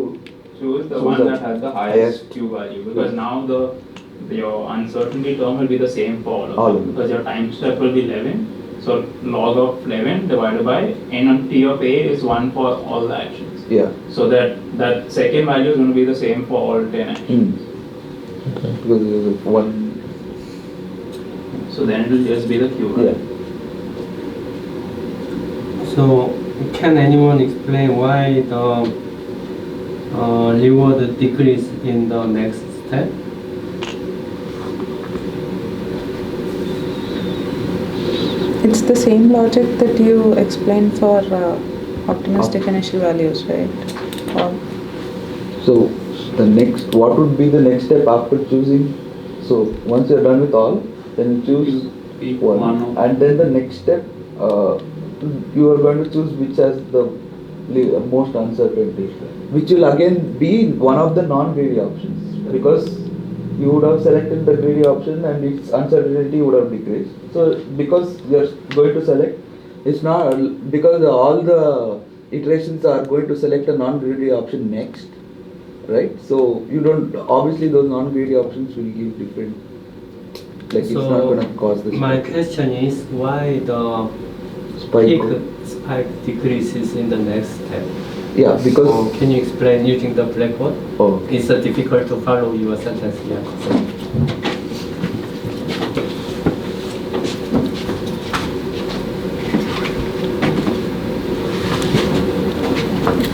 [SPEAKER 3] choose the
[SPEAKER 6] choose
[SPEAKER 3] one
[SPEAKER 6] the
[SPEAKER 3] that has the
[SPEAKER 6] highest.
[SPEAKER 3] highest Q value, because now your uncertainty term will be the same for all
[SPEAKER 6] All
[SPEAKER 3] of
[SPEAKER 6] of
[SPEAKER 3] them,
[SPEAKER 6] them.
[SPEAKER 3] because your time step will be 11. So log of 11 divided by n of t of a is 1 for all the actions.
[SPEAKER 6] Yeah.
[SPEAKER 3] So that second value is going to be the same for all 10 actions.
[SPEAKER 6] Because there's one.
[SPEAKER 3] So then it will just be the Q value.
[SPEAKER 6] Yeah.
[SPEAKER 2] So, can anyone explain why the reward decrease in the next step?
[SPEAKER 1] same logic that you explained for optimistic initial values, right? Or
[SPEAKER 6] So the next, what would be the next step after choosing? So once you're done with all, then you choose
[SPEAKER 4] Pick
[SPEAKER 6] one,
[SPEAKER 4] one.
[SPEAKER 6] and then the next step, you are going to choose which has the most uncertainty, which will again be one of the non-greedy options, because you would have selected the greedy option and its uncertainty would have decreased. So because you're going to select, it's not because all the iterations are going to select a non-greedy option next, right? So you don't, obviously those non-greedy options will give different, like it's not going to cause this.
[SPEAKER 2] My question is why the
[SPEAKER 6] Spike.
[SPEAKER 2] peak spike decreases in the next step?
[SPEAKER 6] Yeah, because
[SPEAKER 2] So can you explain using the blackboard?
[SPEAKER 6] oh,
[SPEAKER 2] It's difficult to follow your sentence here.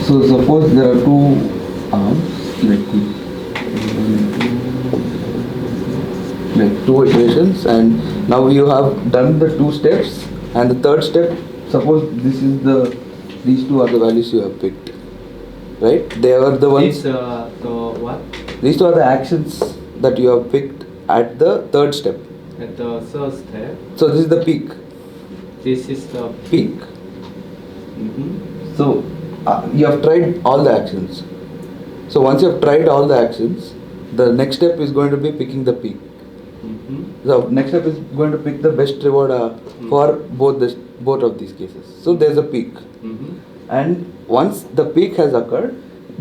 [SPEAKER 6] so suppose there are two arms, like two equations, and now you have done the two steps, and the third step, suppose this is these two are the values you have picked, right? They are the ones.
[SPEAKER 2] This the what?
[SPEAKER 6] These two are the actions that you have picked at the third step.
[SPEAKER 2] At the third step,
[SPEAKER 6] So this is the peak.
[SPEAKER 2] this is the
[SPEAKER 6] Peak.
[SPEAKER 2] Mhm.
[SPEAKER 6] So you have tried all the actions. So once you have tried all the actions, the next step is going to be picking the peak.
[SPEAKER 2] Mhm.
[SPEAKER 6] The next step is going to pick the best reward for both of these cases. So there's a peak,
[SPEAKER 2] Mhm.
[SPEAKER 6] and once the peak has occurred,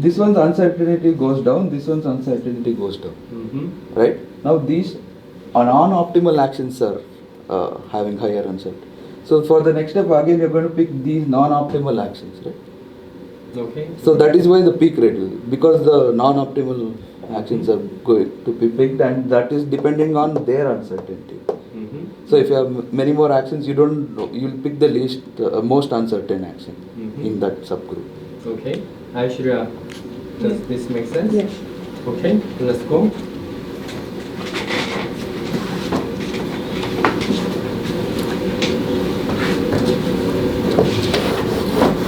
[SPEAKER 6] this one's uncertainty goes down, this one's uncertainty goes down,
[SPEAKER 2] Mhm.
[SPEAKER 6] right? Now these non-optimal actions are having higher uncertainty. So for the next step again, you're going to pick these non-optimal actions, right?
[SPEAKER 2] Okay.
[SPEAKER 6] So that is why the peak reduces, because the non-optimal actions are going to be picked, and that is depending on their uncertainty.
[SPEAKER 2] Mhm.
[SPEAKER 6] So if you have many more actions, you'll pick the most uncertain action
[SPEAKER 2] Mhm.
[SPEAKER 6] in that subgroup.
[SPEAKER 2] Okay. Aishwarya, does this make sense?
[SPEAKER 1] Yes.
[SPEAKER 2] Okay, let's go.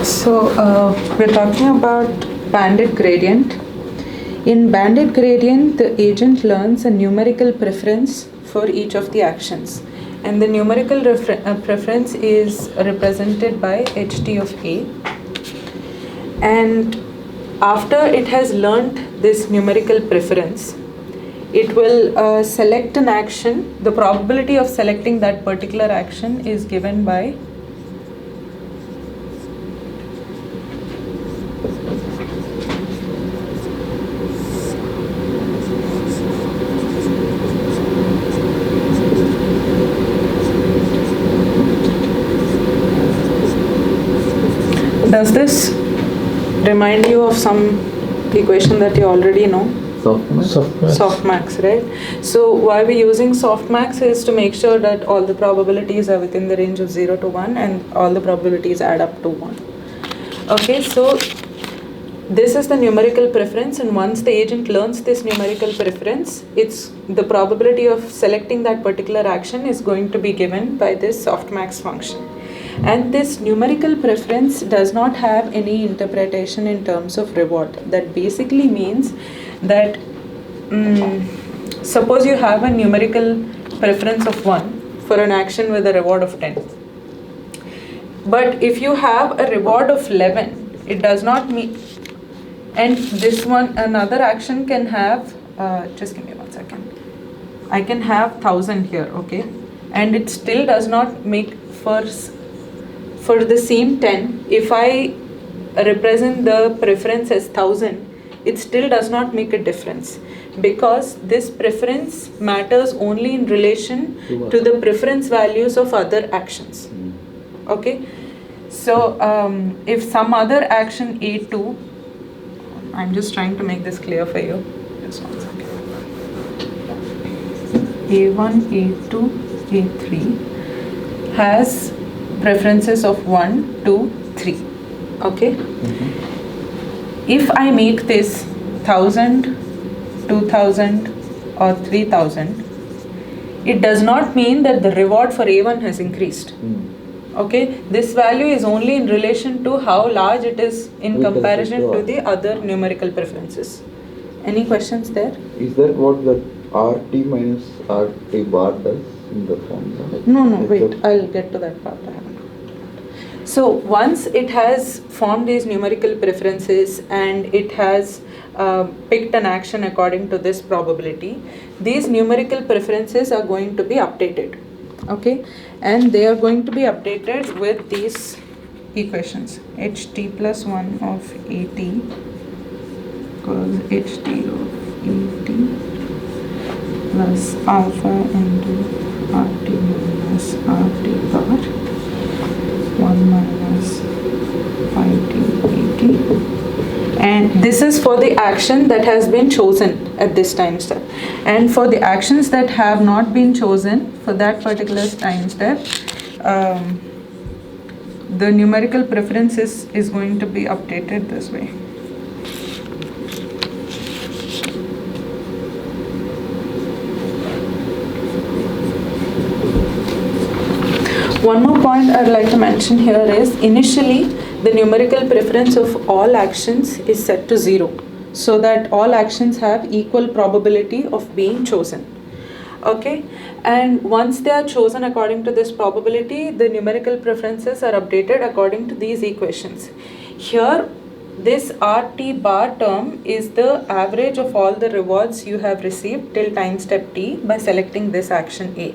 [SPEAKER 1] So we're talking about bandit gradient. In bandit gradient, the agent learns a numerical preference for each of the actions, and the numerical preference is represented by HT of A. And after it has learnt this numerical preference, it will select an action. The probability of selecting that particular action is given by Does this remind you of some equation that you already know?
[SPEAKER 6] Softmax.
[SPEAKER 1] Softmax, right? So why we're using softmax is to make sure that all the probabilities are within the range of 0 to 1 and all the probabilities add up to 1. Okay, so this is the numerical preference, and once the agent learns this numerical preference, it's the probability of selecting that particular action is going to be given by this softmax function. And this numerical preference does not have any interpretation in terms of reward. That basically means that suppose you have a numerical preference of 1 for an action with a reward of 10. But if you have a reward of 11, it does not mean, and this one, another action can have, just give me 1 second. I can have 1000 here, okay? And it still does not make for the same 10, if I represent the preference as 1000, it still does not make a difference, because this preference matters only in relation to the preference values of other actions. Okay, so if some other action A2, I'm just trying to make this clear for you, just 1 second. A1, A2, A3 has preferences of 1, 2, 3. Okay. If I make this 1000, 2000 or 3000, it does not mean that the reward for A1 has increased. Okay, this value is only in relation to how large it is in
[SPEAKER 6] With
[SPEAKER 1] comparison
[SPEAKER 6] respect to
[SPEAKER 1] to the other numerical preferences. Any questions there?
[SPEAKER 6] Is that what the RT minus RT bar does in the formula?
[SPEAKER 1] No, no,
[SPEAKER 6] It's
[SPEAKER 1] wait,
[SPEAKER 6] a-
[SPEAKER 1] I'll get to that part. I haven't. So once it has formed these numerical preferences and it has picked an action according to this probability, these numerical preferences are going to be updated. Okay, and they are going to be updated with these equations. HT plus 1 of AT equals HT of AT plus alpha into RT minus RT bar 1 minus 5t. And this is for the action that has been chosen at this time step. And for the actions that have not been chosen for that particular time step, the numerical preference is going to be updated this way. One more point I'd like to mention here is initially the numerical preference of all actions is set to 0 so that all actions have equal probability of being chosen. Okay, and once they are chosen according to this probability, the numerical preferences are updated according to these equations. Here, this RT bar term is the average of all the rewards you have received till time step t by selecting this action A.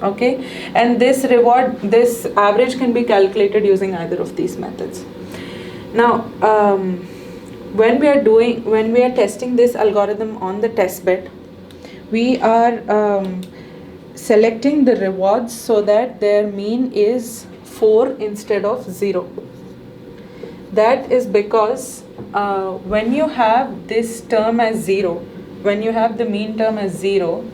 [SPEAKER 1] Okay, and this average can be calculated using either of these methods. Now, when we are testing this algorithm on the test bed, we are selecting the rewards so that their mean is 4 instead of 0. That is because when you have this term as 0, when you have the mean term as 0,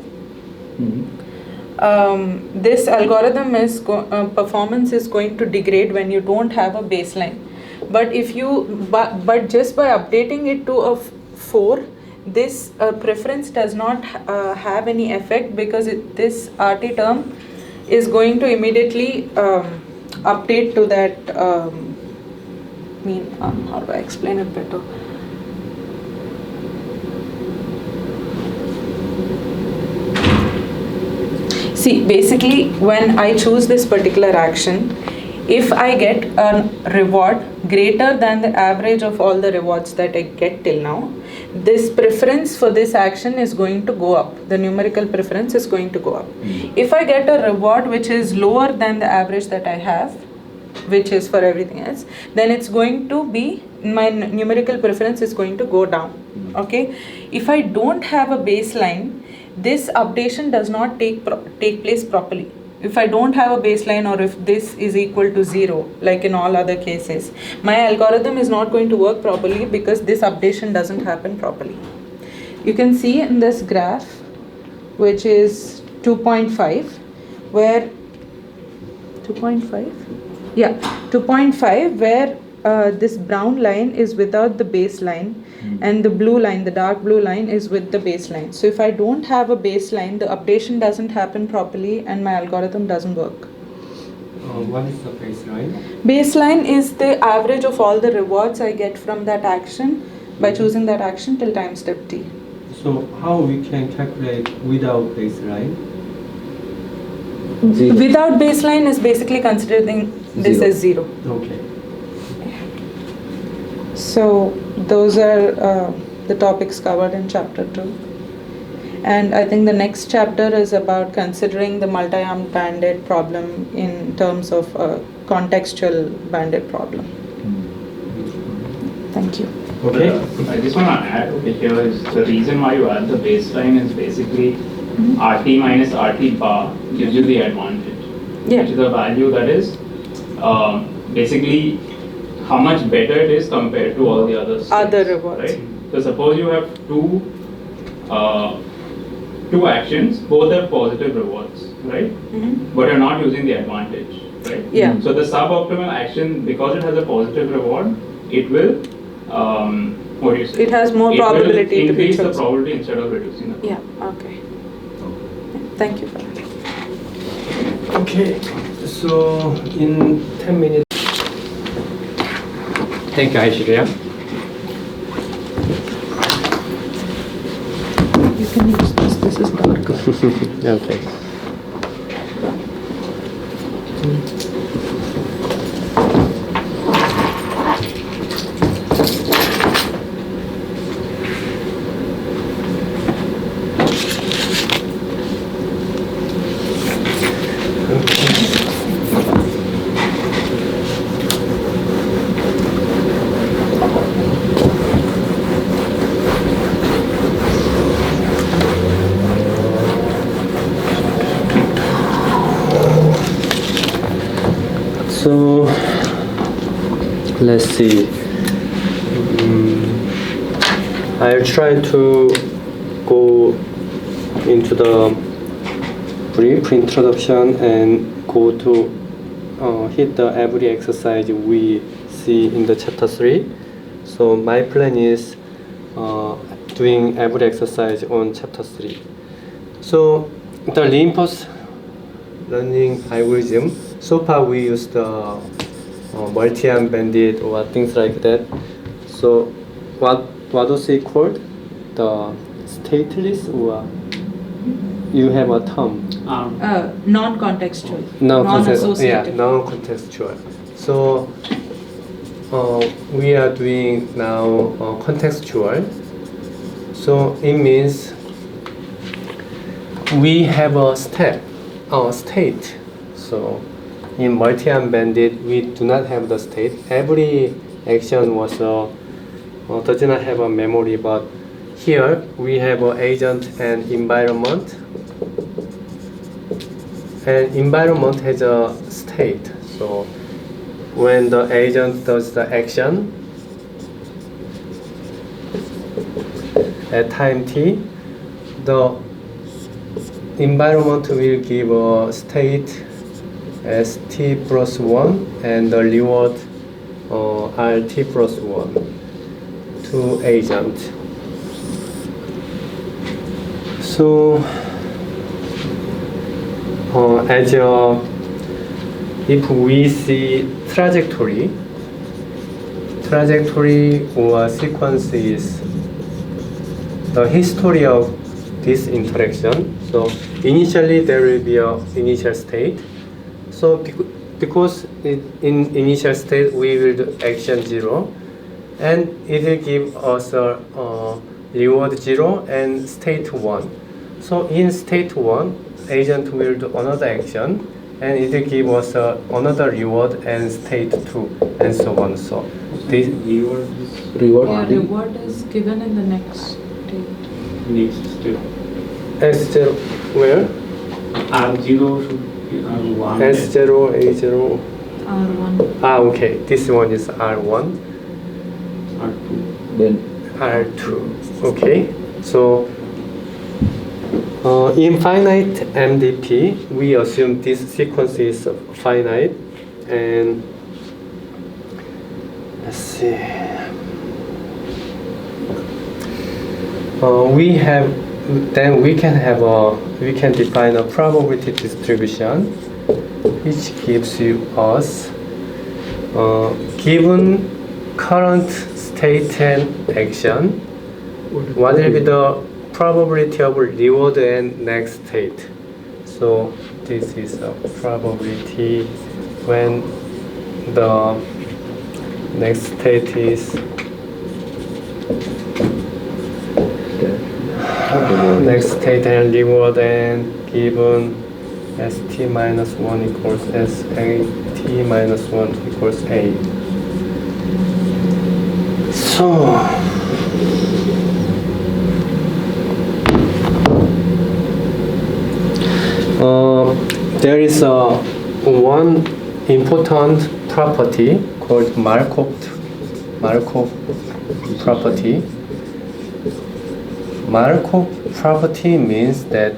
[SPEAKER 1] this algorithm is performance is going to degrade when you don't have a baseline. But if you but just by updating it to a 4, this preference does not have any effect because this RT term is going to immediately update to that mean. How do I explain it better? See, basically when I choose this particular action, if I get a reward greater than the average of all the rewards that I get till now, this preference for this action is going to go up. The numerical preference is going to go up. If I get a reward which is lower than the average that I have, which is for everything else, then it's going to be, my numerical preference is going to go down. Okay, if I don't have a baseline, this updation does not take place properly. If I don't have a baseline, or if this is equal to 0, like in all other cases, my algorithm is not going to work properly because this updation doesn't happen properly. You can see in this graph, which is 2.5, where 2.5? Yeah, 2.5, where this brown line is without the baseline, and the blue line, the dark blue line, is with the baseline. So if I don't have a baseline, the updation doesn't happen properly and my algorithm doesn't work.
[SPEAKER 2] What is the baseline?
[SPEAKER 1] Baseline is the average of all the rewards I get from that action by choosing that action till time step t.
[SPEAKER 2] So how we can calculate without baseline?
[SPEAKER 1] Without baseline is basically considering this as 0.
[SPEAKER 2] Okay.
[SPEAKER 1] So those are the topics covered in chapter 2. And I think the next chapter is about considering the multi-armed bandit problem in terms of a contextual bandit problem. Thank you.
[SPEAKER 2] Okay.
[SPEAKER 3] I just want to add over here is the reason why you add the baseline is basically RT minus RT bar gives you the advantage, which is a value that is basically how much better it is compared to all the other states,
[SPEAKER 1] Other rewards.
[SPEAKER 3] right? So suppose you have two actions, both have positive rewards, right? But you're not using the advantage, right?
[SPEAKER 1] Yeah.
[SPEAKER 3] So the suboptimal action, because it has a positive reward, it will what do you say?
[SPEAKER 1] It has more
[SPEAKER 3] It
[SPEAKER 1] probability
[SPEAKER 3] will
[SPEAKER 1] to be
[SPEAKER 3] increase the
[SPEAKER 1] chosen.
[SPEAKER 3] probability instead of reducing the
[SPEAKER 1] Yeah, okay. Thank you for that.
[SPEAKER 2] Okay, so in 10 minutes. Thank you, HDI.
[SPEAKER 1] You can use this is darker.
[SPEAKER 2] Okay. So let's see. I'll try to go into the brief introduction and go to hit the every exercise we see in the chapter 3. So my plan is doing every exercise on chapter 3. So the reinforced learning algorithm. So far we used the multi-arm bandit or things like that. So what was it called? The stateless, or you have a term?
[SPEAKER 1] Non-contextual.
[SPEAKER 2] Non-contextual. Non-contextual. So we are doing now contextual. So it means we have a state. So in multi-arm bandit, we do not have the state. Every action was does not have a memory, but here we have an agent and environment. And environment has a state. So when the agent does the action at time t, the environment will give a state as t plus 1 and the reward rt plus 1 to agent. So if we see trajectory or sequence is the history of this interaction. So initially there will be a initial state. So because in initial state we will do action 0, and it will give us a reward 0 and state 1. So in state 1, agent will do another action, and it will give us another reward and state 2, and so on. So this
[SPEAKER 6] Reward.
[SPEAKER 1] Yeah, reward is given in the next state.
[SPEAKER 4] Next step.
[SPEAKER 2] S0 where?
[SPEAKER 4] R0 should be R1.
[SPEAKER 2] S0, A0.
[SPEAKER 1] R1.
[SPEAKER 2] Okay, this one is R1.
[SPEAKER 4] R2.
[SPEAKER 6] Then
[SPEAKER 2] R2. Okay, so in finite MDP, we assume this sequence is finite, and let's see. We can define a probability distribution, which gives us given current state and action, what will be the probability of reward and next state. So this is a probability when the next state is next state and reward, and given st minus 1 equals sat minus 1 equals a. So there is one important property called Markov property. Markov property means that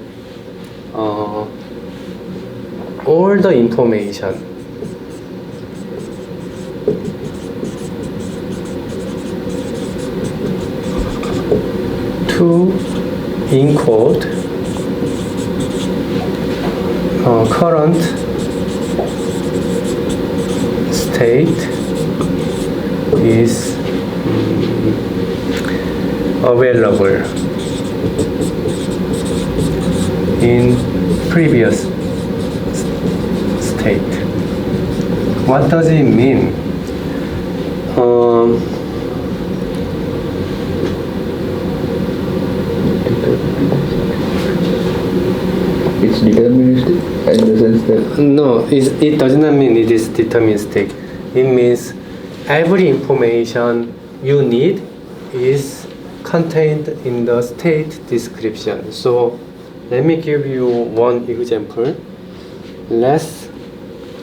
[SPEAKER 2] all the information to encode current state is available in previous state. What does it mean?
[SPEAKER 6] It's deterministic in the sense that
[SPEAKER 2] No, it does not mean it is deterministic. It means every information you need is contained in the state description. So let me give you one example. Let's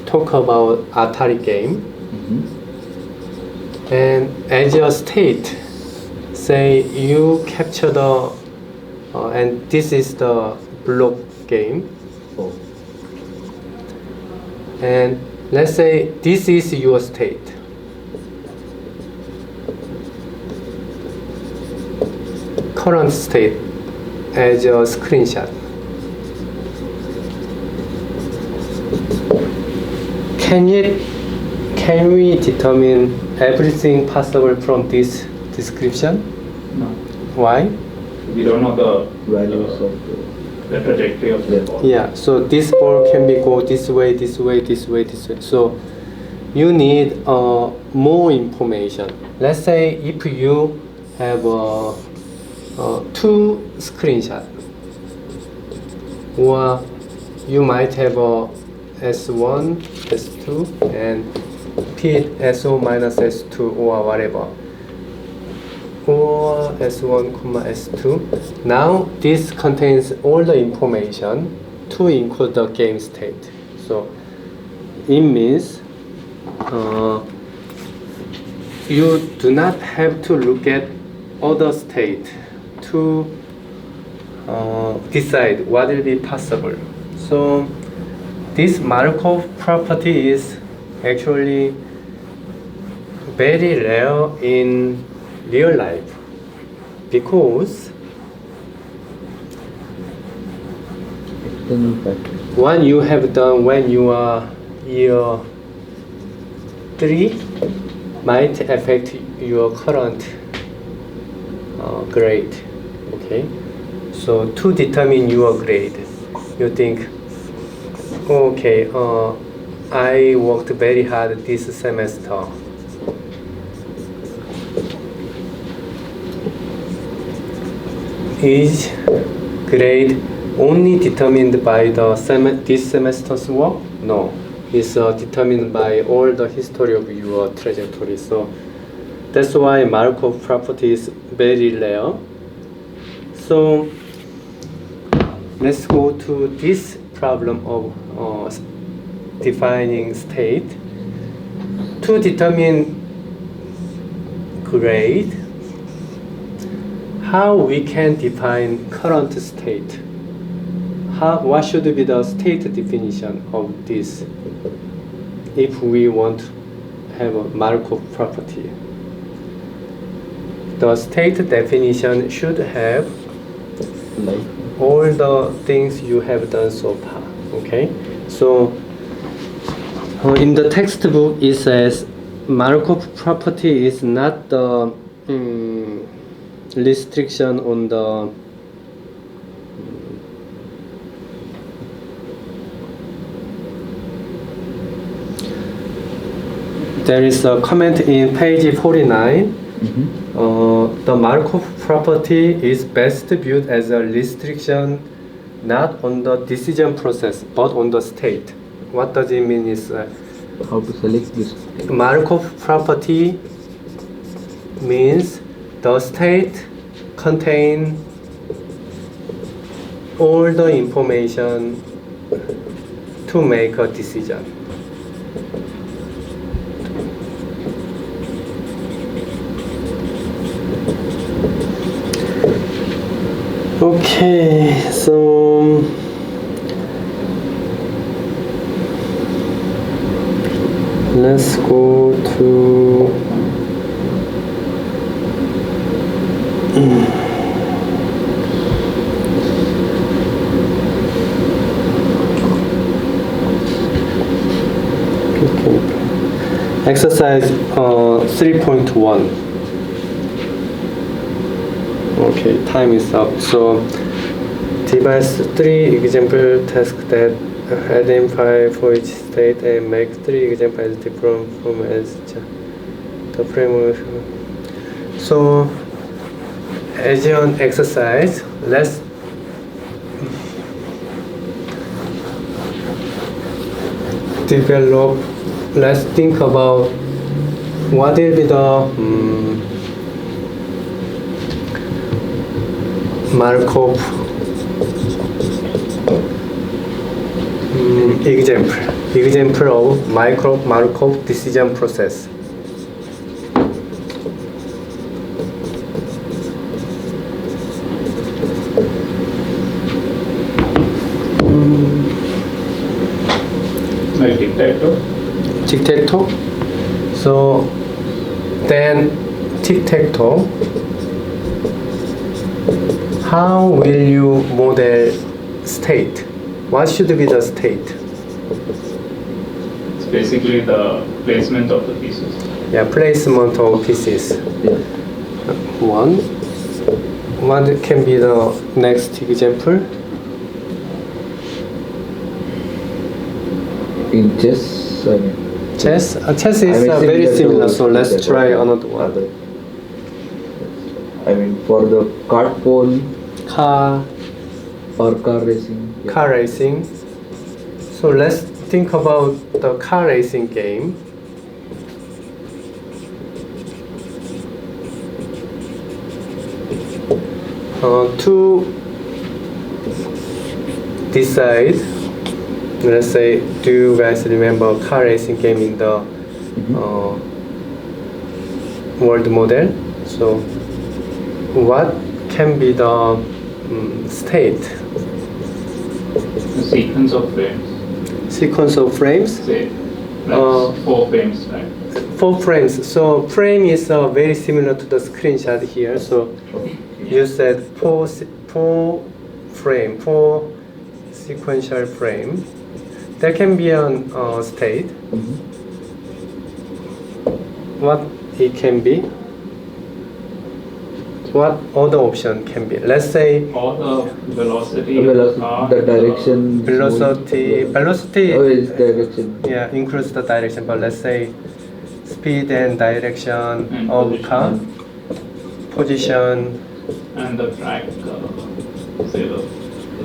[SPEAKER 2] talk about Atari game. And as a state, say you capture the, and this is the block game. And let's say this is your state. Current state as a screenshot. Can we determine everything possible from this description?
[SPEAKER 3] No.
[SPEAKER 2] Why?
[SPEAKER 3] We don't know the
[SPEAKER 6] values of
[SPEAKER 3] the trajectory of the ball.
[SPEAKER 2] Yeah, so this ball can be go this way, this way, this way, this way. So you need more information. Let's say if you have two screenshots, or you might have a S1, S2, and P SO minus S2 or whatever, or S1, S2. Now this contains all the information to include the game state. So it means you do not have to look at other state to decide what will be possible. So this Markov property is actually very rare in real life, because what you have done when you are year 3 might affect your current grade. Okay, so to determine your grade, you think, okay, I worked very hard this semester. Is grade only determined by the this semester's work? No, it's determined by all the history of your trajectory. So that's why Markov property is very rare. So let's go to this problem of defining state. To determine grade, how we can define current state? What should be the state definition of this if we want to have a Markov property? The state definition should have all the things you have done so far. Okay, so in the textbook it says Markov property is not the restriction on the there is a comment in page 49. The Markov property is best viewed as a restriction not on the decision process but on the state. What does it mean is
[SPEAKER 6] how to select this.
[SPEAKER 2] Markov property means the state contain all the information to make a decision. Okay, so let's go to Exercise 3.1. Okay, time is up. So devise 3 example tasks that identify for each state and make 3 examples different from as the framework. So as an exercise, let's develop. Let's think about what will be the Markov example of Markov decision process.
[SPEAKER 3] Like tic-tac-toe?
[SPEAKER 2] Tic-tac-toe. So then tic-tac-toe, how will you model state? What should be the state?
[SPEAKER 3] It's basically the placement of the pieces.
[SPEAKER 2] Yeah, placement of pieces.
[SPEAKER 6] Yeah.
[SPEAKER 2] One. What can be the next example?
[SPEAKER 6] In chess, I mean,
[SPEAKER 2] Chess. Chess
[SPEAKER 6] I
[SPEAKER 2] is
[SPEAKER 6] mean,
[SPEAKER 2] very similar.
[SPEAKER 6] to
[SPEAKER 2] So let's
[SPEAKER 6] that
[SPEAKER 2] try
[SPEAKER 6] one.
[SPEAKER 2] another one.
[SPEAKER 6] I mean, for the kart pole
[SPEAKER 2] Car
[SPEAKER 6] or car racing. Yeah.
[SPEAKER 2] car racing. So let's think about the car racing game. To decide, let's say, do you guys remember car racing game in the world model? So what can be the state?
[SPEAKER 3] The sequence of frames.
[SPEAKER 2] Sequence of frames?
[SPEAKER 3] Say, that's 4 frames, right?
[SPEAKER 2] 4 frames. So frame is very similar to the screenshot here. So you said 4 sequential frame. There can be a state. What it can be? What other option can be? Let's say
[SPEAKER 3] Or the velocity of
[SPEAKER 6] Velocity,
[SPEAKER 3] the car.
[SPEAKER 6] the direction.
[SPEAKER 2] velocity.
[SPEAKER 6] Oh, it's direction.
[SPEAKER 2] Yeah, includes the direction, but let's say speed and direction
[SPEAKER 3] And
[SPEAKER 2] of
[SPEAKER 3] position.
[SPEAKER 2] car, position,
[SPEAKER 3] And the track, say the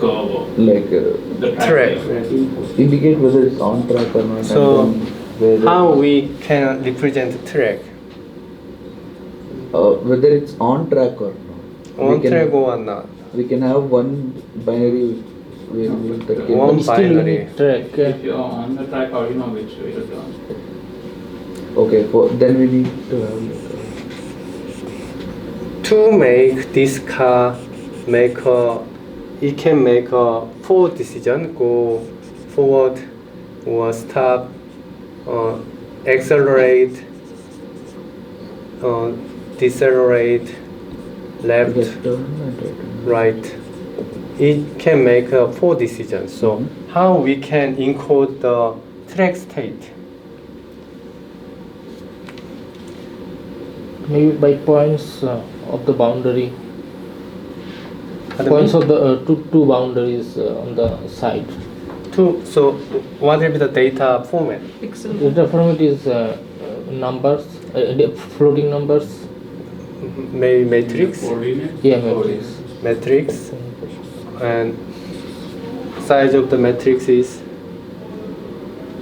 [SPEAKER 3] curve of
[SPEAKER 6] Like
[SPEAKER 3] the
[SPEAKER 2] Track.
[SPEAKER 3] track.
[SPEAKER 6] indicate whether it's on track or not.
[SPEAKER 2] So,
[SPEAKER 6] and then whether,
[SPEAKER 2] how we can represent track?
[SPEAKER 6] whether it's on track or not.
[SPEAKER 2] On track or not?
[SPEAKER 6] We can have one binary variable that can
[SPEAKER 2] One
[SPEAKER 5] But still you
[SPEAKER 2] binary.
[SPEAKER 5] need track.
[SPEAKER 3] If you're on the track, how do you know which way to turn?
[SPEAKER 6] Okay, then we need to have
[SPEAKER 2] To make this car it can make a forward decision, go forward or stop, accelerate, decelerate, left,
[SPEAKER 6] left turn and right turn.
[SPEAKER 2] right. It can make a 4 decisions. So how we can encode the track state?
[SPEAKER 5] Maybe by points of the boundary.
[SPEAKER 2] Pardon
[SPEAKER 5] Points
[SPEAKER 2] me?
[SPEAKER 5] of the two boundaries on the side.
[SPEAKER 2] So what will be the data format?
[SPEAKER 1] Pixel.
[SPEAKER 5] Data format is numbers, floating numbers.
[SPEAKER 2] Maybe matrix,
[SPEAKER 3] Coordinates?
[SPEAKER 5] Yeah, matrix.
[SPEAKER 2] matrix, and size of the matrix is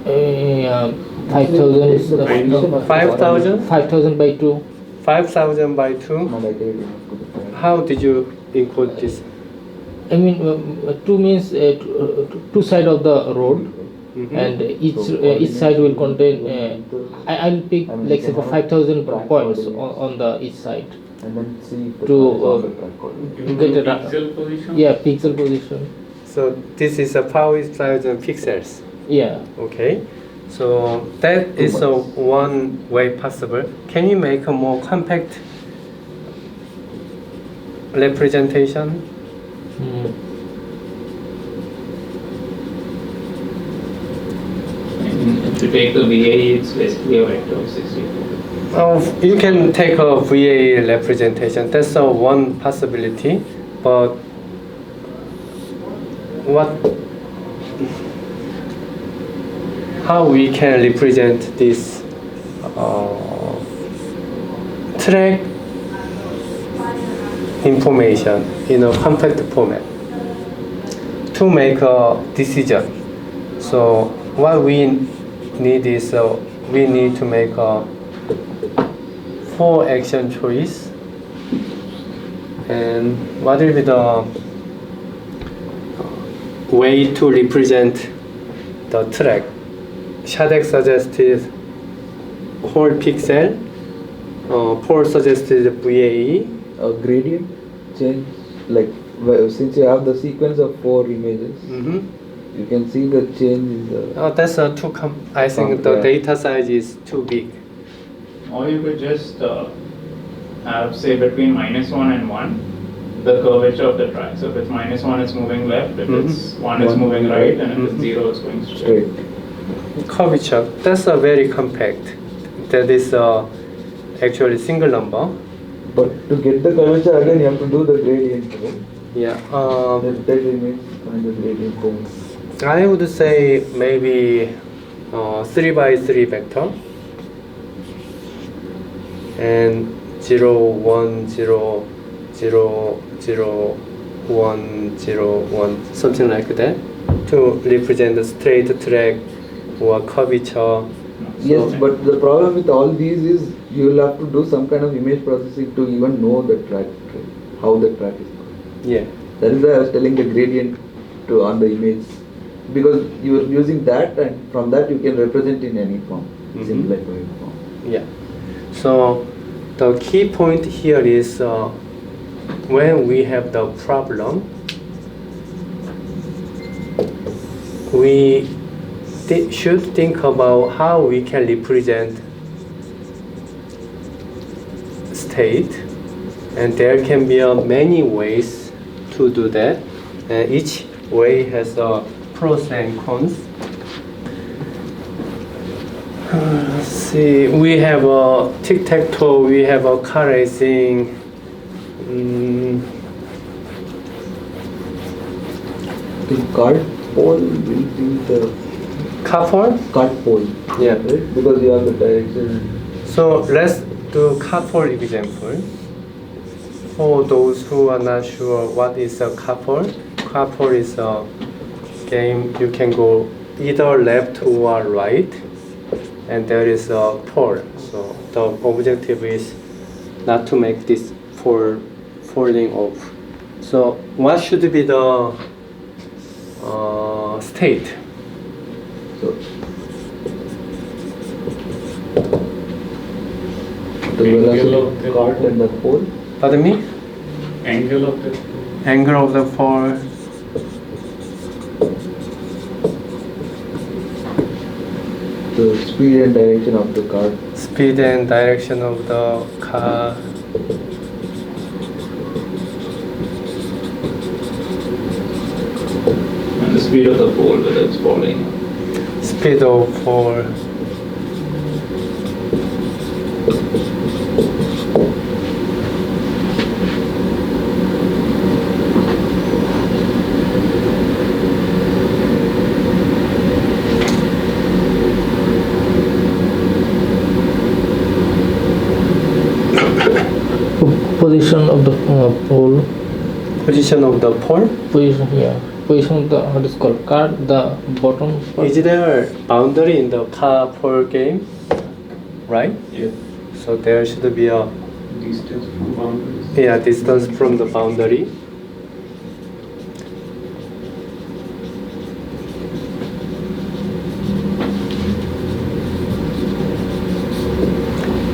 [SPEAKER 5] 5,000.
[SPEAKER 2] 5,000?
[SPEAKER 5] 5,000 by 2.
[SPEAKER 2] 5,000 by 2.
[SPEAKER 6] Not ideal enough to the point.
[SPEAKER 2] How did you encode this?
[SPEAKER 5] I mean, 2 means 2 side of the road, and each side will contain. I'll pick like say for 5,000 points on the each side
[SPEAKER 6] And then see if the
[SPEAKER 5] to
[SPEAKER 6] car is on the track or not.
[SPEAKER 5] get a
[SPEAKER 3] Pixel position?
[SPEAKER 5] yeah pixel position.
[SPEAKER 2] So this is a 5,000 pixels.
[SPEAKER 5] Yeah.
[SPEAKER 2] Okay. So that is a one way possible. Can you make a more compact representation?
[SPEAKER 3] To take the VAE, it's basically a vector of 64.
[SPEAKER 2] You can take a VA representation. That's one possibility. But how we can represent this track information in a compact format to make a decision. So what we need is we need to make a 4 action choice, and what will be the way to represent the track? Shadek suggested whole pixel, Paul suggested VAE.
[SPEAKER 6] A gradient change, like since you have the sequence of 4 images, you can see the change in the.
[SPEAKER 2] That's too I think the data size is too big.
[SPEAKER 3] Or you could just have, say, between -1 and 1, the curvature of the track. So if it's -1, it's moving left. If it's 1, it's moving right. And if it's 0, it's going straight.
[SPEAKER 2] Curvature, that's a very compact. That is actually single number.
[SPEAKER 6] But to get the curvature again, you have to do the gradient. Right?
[SPEAKER 2] Yeah.
[SPEAKER 6] That image and the gradient form.
[SPEAKER 2] I would say maybe 3 by 3 vector. And 0, 1, 0, 0, 0, 1, 0, 1, something like that, to represent the straight track or curvature.
[SPEAKER 6] Yes, but the problem with all these is you will have to do some kind of image processing to even know the track, how the track is going.
[SPEAKER 2] Yeah.
[SPEAKER 6] That is why I was telling the gradient to on the image, because you are using that, and from that you can represent in any form, simplified form.
[SPEAKER 2] Yeah. So the key point here is when we have the problem, we should think about how we can represent state, and there can be many ways to do that, and each way has pros and cons. Let's see, we have a tic-tac-toe, we have a car racing.
[SPEAKER 6] The card pole will be the
[SPEAKER 2] Car pole?
[SPEAKER 6] card pole.
[SPEAKER 2] Yeah.
[SPEAKER 6] Right? Because you have the direction.
[SPEAKER 2] So let's do car pole example. For those who are not sure what is a car pole is a game you can go either left or right, and there is a pole. So the objective is not to make this pole falling off. So what should be the state?
[SPEAKER 6] So the velocity of the cart and the pole.
[SPEAKER 2] Pardon me?
[SPEAKER 3] Angle of the
[SPEAKER 2] Angle of the pole.
[SPEAKER 6] The speed and direction of the cart.
[SPEAKER 2] Speed and direction of the car.
[SPEAKER 3] and the speed of the pole, whether it's falling.
[SPEAKER 2] Speed of pole.
[SPEAKER 5] Position of the pole.
[SPEAKER 2] Position of the pole.
[SPEAKER 5] Position of the what is called card, the bottom part.
[SPEAKER 2] Is there a boundary in the car pole game? Right?
[SPEAKER 3] Yeah.
[SPEAKER 2] So there should be a
[SPEAKER 3] Distance from boundaries.
[SPEAKER 2] distance from the boundary.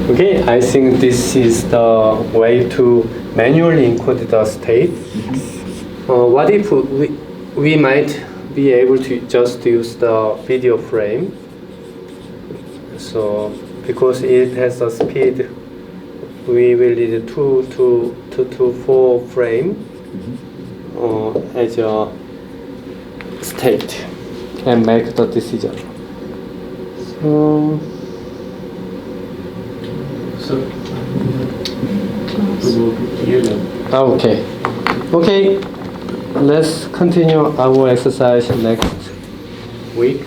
[SPEAKER 2] Okay, I think this is the way to manually encode the state. What if we might be able to just use the video frame? So because it has a speed, we will need 2 to 4 frame as a state and make the decision.
[SPEAKER 4] So, to go to tier level.
[SPEAKER 2] Okay. Okay. Let's continue our exercise next week.